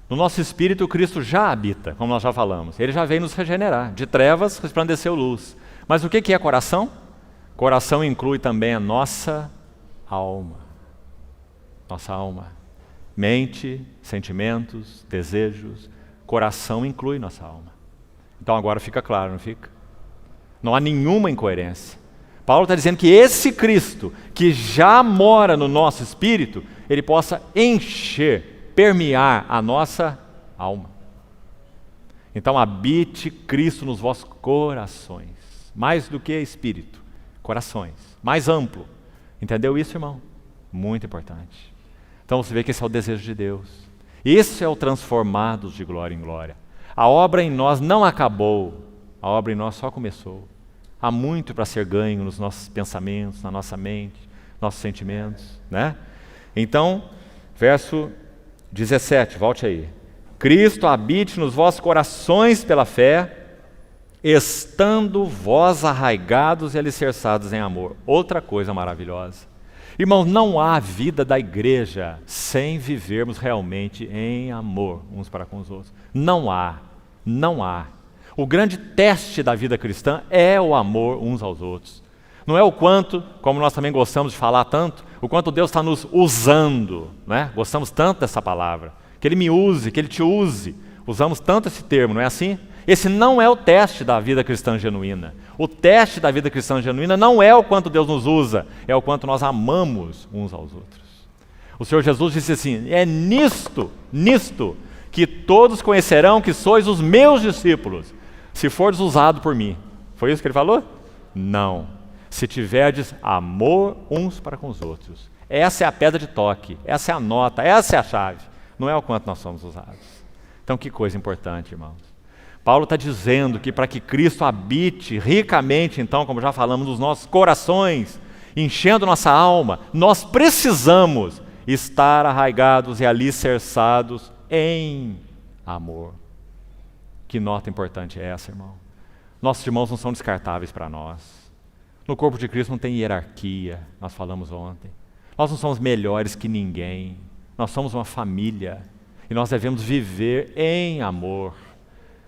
No nosso espírito, Cristo já habita, como nós já falamos. Ele já veio nos regenerar. De trevas resplandeceu luz. Mas o que é coração? Coração inclui também a nossa alma. Nossa alma. Mente, sentimentos, desejos. Coração inclui nossa alma. Então agora fica claro, não fica? Não há nenhuma incoerência. Paulo está dizendo que esse Cristo, que já mora no nosso espírito, ele possa encher, permear a nossa alma. Então habite Cristo nos vossos corações, mais do que espírito, corações, mais amplo. Entendeu isso, irmão? Muito importante. Então você vê que esse é o desejo de Deus. Esse é o transformados de glória em glória. A obra em nós não acabou, a obra em nós só começou. Há muito para ser ganho nos nossos pensamentos, na nossa mente, nossos sentimentos, né? Então, verso 17, volte aí. Cristo habite nos vossos corações pela fé, estando vós arraigados e alicerçados em amor. Outra coisa maravilhosa. Irmãos, não há vida da igreja sem vivermos realmente em amor uns para com os outros. Não há, não há. O grande teste da vida cristã é o amor uns aos outros. Não é o quanto, como nós também gostamos de falar tanto, o quanto Deus está nos usando, né? Gostamos tanto dessa palavra, que Ele me use, que Ele te use. Usamos tanto esse termo, não é assim? Esse não é o teste da vida cristã genuína. O teste da vida cristã genuína não é o quanto Deus nos usa, é o quanto nós amamos uns aos outros. O Senhor Jesus disse assim, é nisto, que todos conhecerão que sois os meus discípulos, se fordes usado por mim. Foi isso que Ele falou? Não. Se tiverdes amor uns para com os outros. Essa é a pedra de toque, essa é a nota, essa é a chave. Não é o quanto nós somos usados. Então que coisa importante, irmãos. Paulo está dizendo que para que Cristo habite ricamente, então, como já falamos, nos nossos corações, enchendo nossa alma, nós precisamos estar arraigados e alicerçados em amor. Que nota importante é essa, irmão? Nossos irmãos não são descartáveis para nós. No corpo de Cristo não tem hierarquia, nós falamos ontem. Nós não somos melhores que ninguém. Nós somos uma família e nós devemos viver em amor,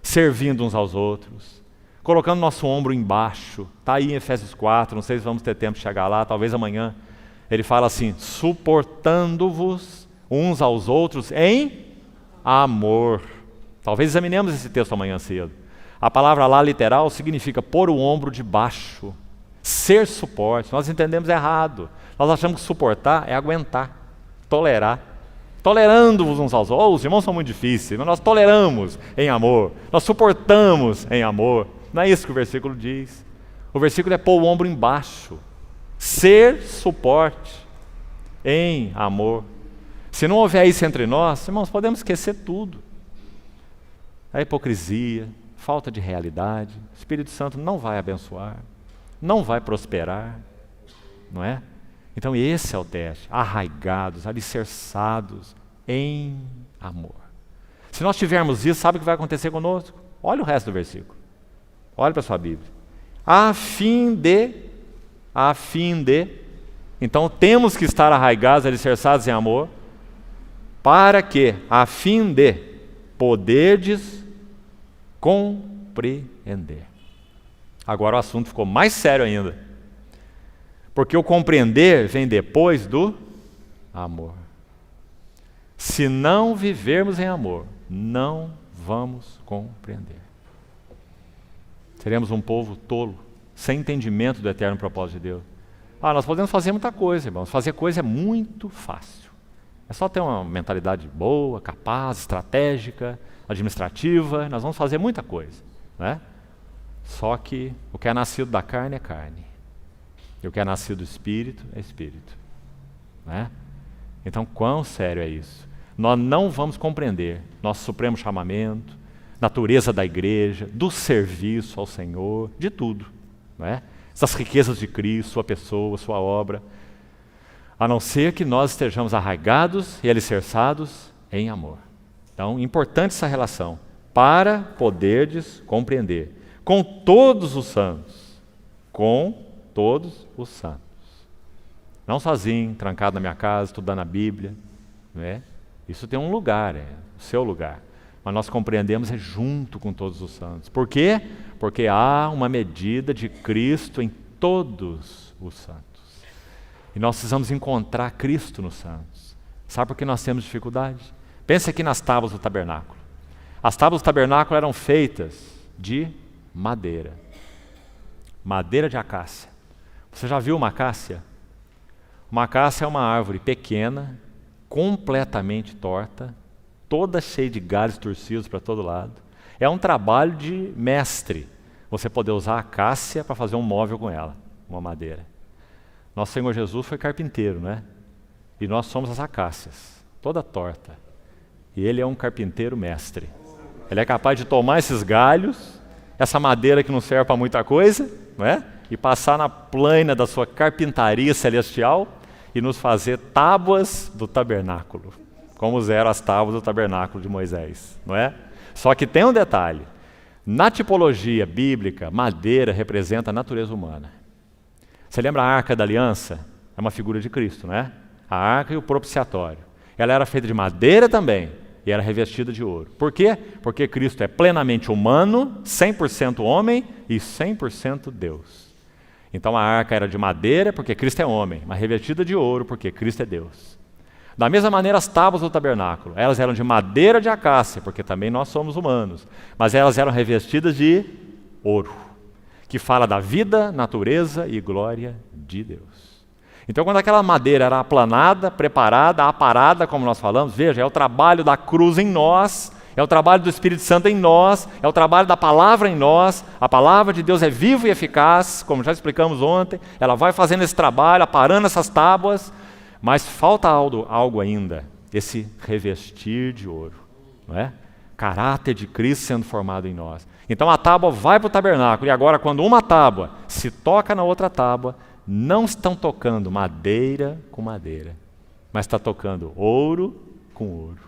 servindo uns aos outros, colocando nosso ombro embaixo. Está aí em Efésios 4, não sei se vamos ter tempo de chegar lá, talvez amanhã. Ele fala assim, suportando-vos uns aos outros em amor. Talvez examinemos esse texto amanhã cedo. A palavra lá literal significa pôr o ombro debaixo, ser suporte. Nós entendemos errado. Nós achamos que suportar é aguentar, tolerar. Tolerando-vos uns aos outros. Os irmãos são muito difíceis, mas nós toleramos em amor. Nós suportamos em amor. Não é isso que o versículo diz. O versículo é pôr o ombro embaixo. Ser suporte em amor. Se não houver isso entre nós, irmãos, podemos esquecer tudo. A hipocrisia, falta de realidade. O Espírito Santo não vai abençoar, não vai prosperar, não é? Então esse é o teste, arraigados, alicerçados em amor. Se nós tivermos isso, sabe o que vai acontecer conosco? Olha o resto do versículo. Olha para a sua Bíblia. A fim de, então temos que estar arraigados, alicerçados em amor, para que, a fim de, poderdes compreender. Agora o assunto ficou mais sério ainda. Porque o compreender vem depois do amor. Se não vivermos em amor, não vamos compreender. Seremos um povo tolo, sem entendimento do eterno propósito de Deus. Nós podemos fazer muita coisa, irmãos. Fazer coisa é muito fácil. É só ter uma mentalidade boa, capaz, estratégica, administrativa, nós vamos fazer muita coisa, né? Só que o que é nascido da carne é carne. E o que é nascido do Espírito é Espírito, né? Então, quão sério é isso? Nós não vamos compreender nosso supremo chamamento, natureza da igreja, do serviço ao Senhor, de tudo, né? Essas riquezas de Cristo, sua pessoa, sua obra, a não ser que nós estejamos arraigados e alicerçados em amor. Então, importante essa relação, para poderdes compreender, com todos os santos, com todos os santos. Não sozinho, trancado na minha casa, estudando a Bíblia, não é? Isso tem um lugar, é o seu lugar. Mas nós compreendemos é junto com todos os santos. Por quê? Porque há uma medida de Cristo em todos os santos. E nós precisamos encontrar Cristo nos santos. Sabe por que nós temos dificuldade? Pense aqui nas tábuas do tabernáculo. As tábuas do tabernáculo eram feitas de madeira. Madeira de acácia. Você já viu uma acácia? Uma acácia é uma árvore pequena, completamente torta, toda cheia de galhos torcidos para todo lado. É um trabalho de mestre você poder usar a acácia para fazer um móvel com ela, uma madeira. Nosso Senhor Jesus foi carpinteiro, né? E nós somos as acácias, toda torta. E Ele é um carpinteiro mestre. Ele é capaz de tomar esses galhos, essa madeira que não serve para muita coisa, não é? E passar na plana da sua carpintaria celestial e nos fazer tábuas do tabernáculo, como eram as tábuas do tabernáculo de Moisés, não é? Só que tem um detalhe. Na tipologia bíblica, madeira representa a natureza humana. Você lembra a Arca da Aliança? É uma figura de Cristo, não é? A arca e o propiciatório. Ela era feita de madeira também e era revestida de ouro. Por quê? Porque Cristo é plenamente humano, 100% homem e 100% Deus. Então a arca era de madeira porque Cristo é homem, mas revestida de ouro porque Cristo é Deus. Da mesma maneira as tábuas do tabernáculo, elas eram de madeira de acácia, porque também nós somos humanos, mas elas eram revestidas de ouro, que fala da vida, natureza e glória de Deus. Então quando aquela madeira era aplanada, preparada, aparada, como nós falamos, veja, é o trabalho da cruz em nós, é o trabalho do Espírito Santo em nós, é o trabalho da palavra em nós. A palavra de Deus é viva e eficaz, como já explicamos ontem, ela vai fazendo esse trabalho, aparando essas tábuas, mas falta algo ainda, esse revestir de ouro, não é? Caráter de Cristo sendo formado em nós. Então a tábua vai para o tabernáculo, e agora quando uma tábua se toca na outra tábua, não estão tocando madeira com madeira, mas está tocando ouro com ouro.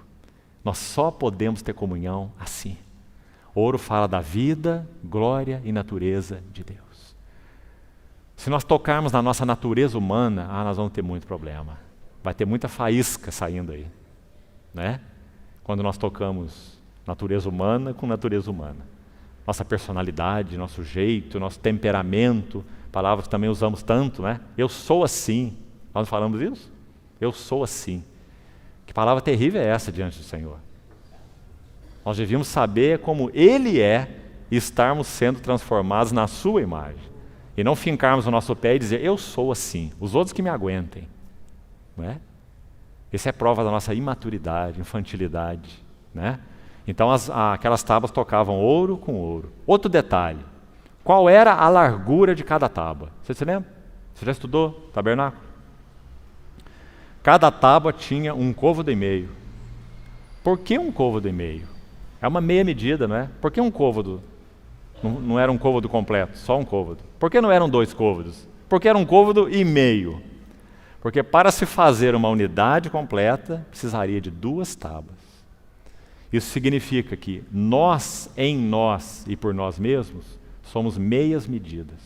Nós só podemos ter comunhão assim. Ouro fala da vida, glória e natureza de Deus. Se nós tocarmos na nossa natureza humana, nós vamos ter muito problema. Vai ter muita faísca saindo aí, né? Quando nós tocamos natureza humana com natureza humana. Nossa personalidade, nosso jeito, nosso temperamento, palavras que também usamos tanto, né? Eu sou assim. Nós não falamos isso? Eu sou assim. Que palavra terrível é essa diante do Senhor? Nós devíamos saber como Ele é e estarmos sendo transformados na sua imagem. E não fincarmos o nosso pé e dizer, eu sou assim, os outros que me aguentem. Não é? Isso é prova da nossa imaturidade, infantilidade, né? Então aquelas tábuas tocavam ouro com ouro. Outro detalhe, qual era a largura de cada tábua? Você se lembra? Você já estudou tabernáculo? Cada tábua tinha um côvado e meio. Por que um côvado e meio? É uma meia medida, não é? Por que um côvado? Não era um côvado completo, só um côvado. Por que não eram 2 côvados? Porque era um côvado e meio. Porque para se fazer uma unidade completa, precisaria de 2 tábuas. Isso significa que nós, em nós e por nós mesmos, somos meias medidas.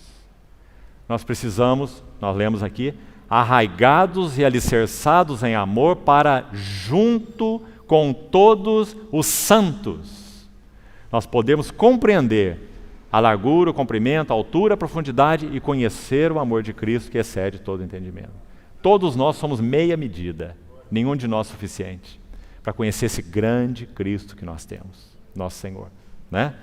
Nós precisamos, nós lemos aqui, arraigados e alicerçados em amor para junto com todos os santos. Nós podemos compreender a largura, o comprimento, a altura, a profundidade e conhecer o amor de Cristo que excede todo entendimento. Todos nós somos meia medida, nenhum de nós suficiente para conhecer esse grande Cristo que nós temos, nosso Senhor, né?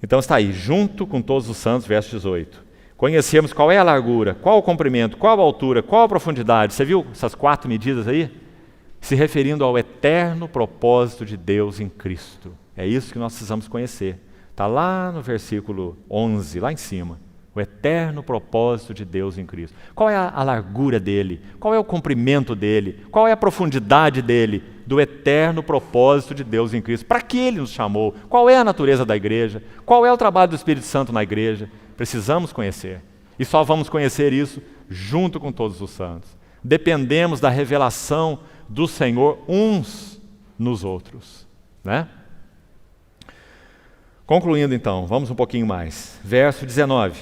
Então está aí, junto com todos os santos, verso 18. Conhecemos qual é a largura, qual o comprimento, qual a altura, qual a profundidade. Você viu essas 4 medidas aí? se referindo ao eterno propósito de Deus em Cristo. É isso que nós precisamos conhecer. Está lá no versículo 11, lá em cima. O eterno propósito de Deus em Cristo. Qual é a largura dele? Qual é o comprimento dele? Qual é a profundidade dele? Do eterno propósito de Deus em Cristo. Para que ele nos chamou? Qual é a natureza da igreja? Qual é o trabalho do Espírito Santo na igreja? Precisamos conhecer. E só vamos conhecer isso junto com todos os santos. Dependemos da revelação do Senhor uns nos outros, né? Concluindo então, vamos um pouquinho mais. Verso 19.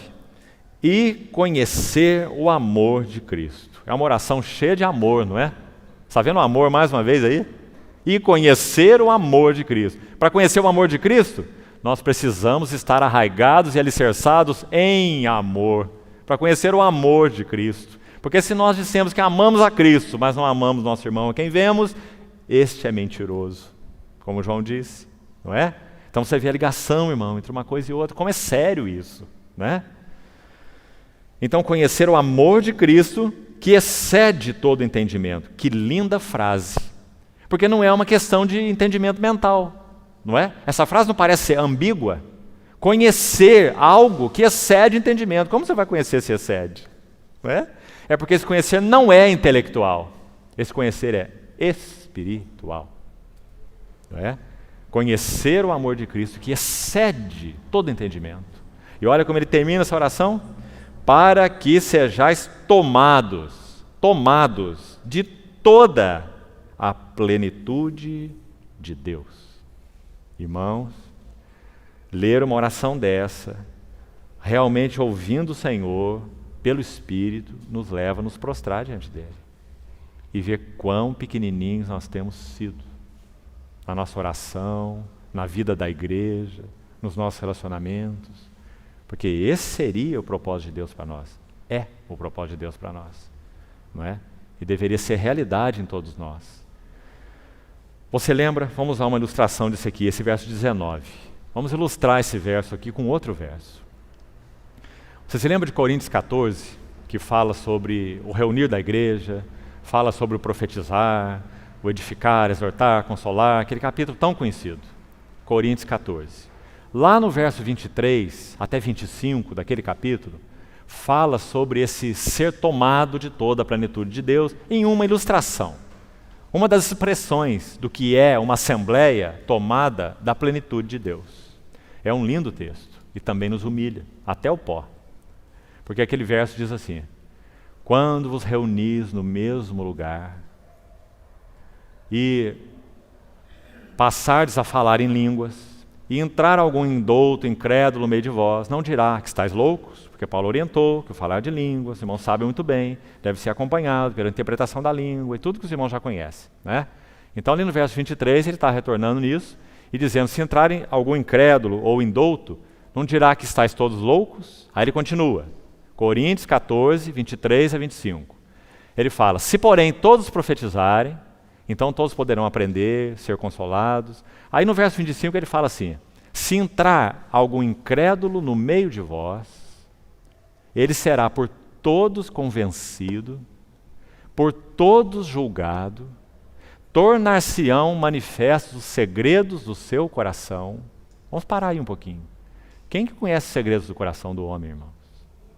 E conhecer o amor de Cristo. É uma oração cheia de amor, não é? Está vendo o amor mais uma vez aí? E conhecer o amor de Cristo. Para conhecer o amor de Cristo, nós precisamos estar arraigados e alicerçados em amor. Para conhecer o amor de Cristo. Porque se nós dissemos que amamos a Cristo, mas não amamos nosso irmão a quem vemos, este é mentiroso. Como João disse, não é? Então você vê a ligação, irmão, entre uma coisa e outra. Como é sério isso, né? Então, conhecer o amor de Cristo que excede todo entendimento. Que linda frase. Porque não é uma questão de entendimento mental, não é? Essa frase não parece ser ambígua? Conhecer algo que excede entendimento. Como você vai conhecer se excede? Não é? É porque esse conhecer não é intelectual. Esse conhecer é espiritual. Não é? Conhecer o amor de Cristo que excede todo entendimento. E olha como ele termina essa oração. Para que sejais tomados de toda a plenitude de Deus. Irmãos, ler uma oração dessa, realmente ouvindo o Senhor, pelo Espírito, nos leva a nos prostrar diante dele. E ver quão pequenininhos nós temos sido. Na nossa oração, na vida da igreja, nos nossos relacionamentos. Porque esse seria o propósito de Deus para nós. É o propósito de Deus para nós. Não é? E deveria ser realidade em todos nós. Você lembra? Vamos usar uma ilustração disso aqui, esse verso 19. Vamos ilustrar esse verso aqui com outro verso. Você se lembra de Coríntios 14, que fala sobre o reunir da igreja, fala sobre o profetizar, o edificar, exortar, consolar, aquele capítulo tão conhecido. Coríntios 14. Lá no verso 23 até 25 daquele capítulo, fala sobre esse ser tomado de toda a plenitude de Deus em uma ilustração. Uma das expressões do que é uma assembleia tomada da plenitude de Deus. É um lindo texto e também nos humilha, até o pó. Porque aquele verso diz assim: quando vos reunis no mesmo lugar e passardes a falar em línguas, e entrar algum indouto, incrédulo no meio de vós, não dirá que estáis loucos, porque Paulo orientou que o falar de línguas, os irmãos sabem muito bem, deve ser acompanhado pela interpretação da língua e tudo que os irmãos já conhecem, né? Então ali no verso 23 ele está retornando nisso e dizendo, se entrarem algum incrédulo ou indouto, não dirá que estáis todos loucos? Aí ele continua, Coríntios 14, 23 a 25. Ele fala, se porém todos profetizarem, então todos poderão aprender, ser consolados. Aí no verso 25 ele fala assim, se entrar algum incrédulo no meio de vós, ele será por todos convencido, por todos julgado, tornar-se-ão manifestos os segredos do seu coração. Vamos parar aí um pouquinho. Quem que conhece os segredos do coração do homem, irmãos?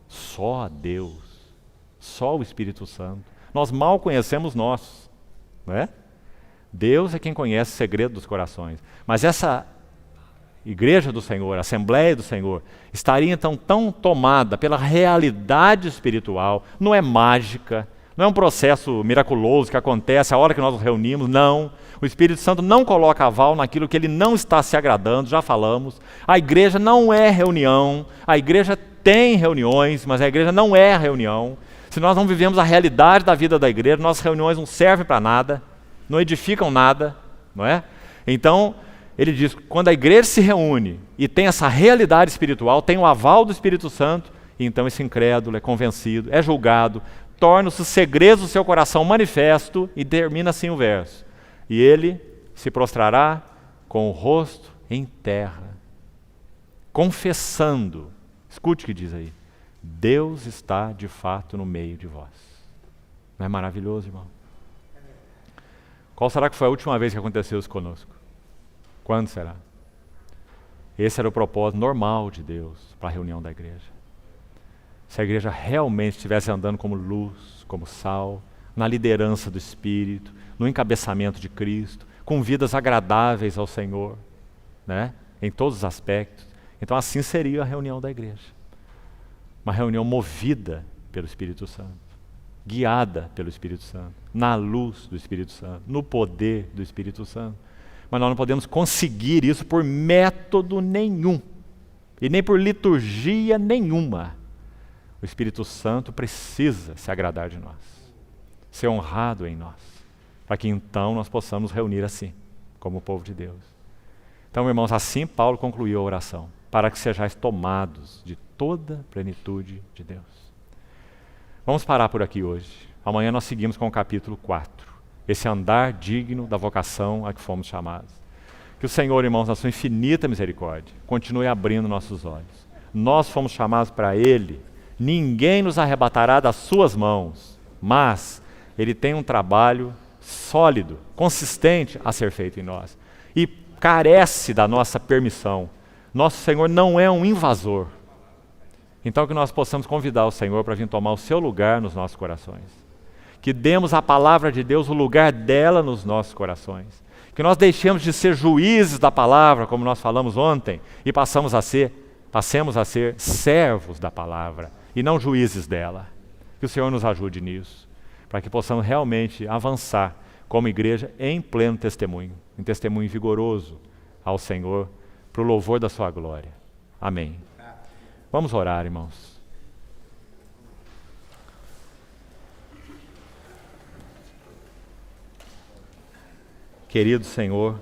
Só Deus, só o Espírito Santo. Nós mal conhecemos nossos, não é? Deus é quem conhece o segredo dos corações. Mas essa igreja do Senhor, a Assembleia do Senhor, estaria então tão tomada pela realidade espiritual, não é mágica, não é um processo miraculoso que acontece a hora que nós nos reunimos, não. O Espírito Santo não coloca aval naquilo que ele não está se agradando, já falamos. A igreja não é reunião, a igreja tem reuniões, mas a igreja não é reunião. Se nós não vivemos a realidade da vida da igreja, nossas reuniões não servem para nada, não edificam nada, não é? Então, ele diz, quando a igreja se reúne e tem essa realidade espiritual, tem o aval do Espírito Santo, então esse incrédulo é convencido, é julgado, torna-se os segredos do seu coração manifesto e termina assim o verso. E ele se prostrará com o rosto em terra, confessando, escute o que diz aí, Deus está de fato no meio de vós. Não é maravilhoso, irmão? Qual será que foi a última vez que aconteceu isso conosco? Quando será? Esse era o propósito normal de Deus para a reunião da igreja. Se a igreja realmente estivesse andando como luz, como sal, na liderança do Espírito, no encabeçamento de Cristo, com vidas agradáveis ao Senhor, né? Em todos os aspectos. Então assim seria a reunião da igreja. Uma reunião movida pelo Espírito Santo, guiada pelo Espírito Santo, na luz do Espírito Santo, no poder do Espírito Santo. Mas nós não podemos conseguir isso por método nenhum, e nem por liturgia nenhuma. O Espírito Santo precisa se agradar de nós, ser honrado em nós, para que então nós possamos reunir assim, como o povo de Deus. Então, irmãos, assim Paulo concluiu a oração, para que sejais tomados de toda a plenitude de Deus. Vamos parar por aqui hoje. Amanhã nós seguimos com o capítulo 4, esse andar digno da vocação a que fomos chamados. Que o Senhor, irmãos, na sua infinita misericórdia, continue abrindo nossos olhos. Nós fomos chamados para Ele, ninguém nos arrebatará das suas mãos, mas Ele tem um trabalho sólido, consistente a ser feito em nós. E carece da nossa permissão. Nosso Senhor não é um invasor. Então que nós possamos convidar o Senhor para vir tomar o seu lugar nos nossos corações. Que demos à palavra de Deus o lugar dela nos nossos corações. Que nós deixemos de ser juízes da palavra, como nós falamos ontem, e passemos a ser servos da palavra e não juízes dela. Que o Senhor nos ajude nisso, para que possamos realmente avançar como igreja em pleno testemunho, em testemunho vigoroso ao Senhor, para o louvor da sua glória. Amém. Vamos orar, irmãos. Querido Senhor,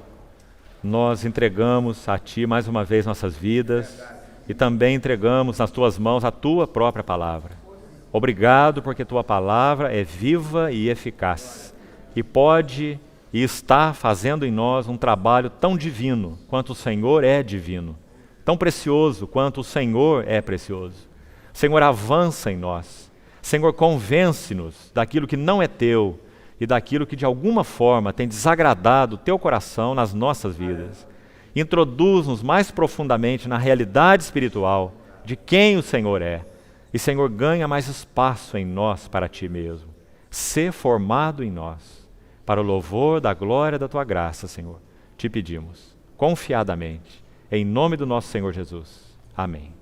nós entregamos a Ti mais uma vez nossas vidas e também entregamos nas Tuas mãos a Tua própria palavra. Obrigado porque Tua palavra é viva e eficaz e pode e está fazendo em nós um trabalho tão divino quanto o Senhor é divino, tão precioso quanto o Senhor é precioso. Senhor, avança em nós. Senhor, convence-nos daquilo que não é Teu e daquilo que de alguma forma tem desagradado o Teu coração nas nossas vidas. Introduz-nos mais profundamente na realidade espiritual de quem o Senhor é. E, Senhor, ganha mais espaço em nós para Ti mesmo. Sê formado em nós, para o louvor da glória da Tua graça, Senhor. Te pedimos, confiadamente, em nome do nosso Senhor Jesus. Amém.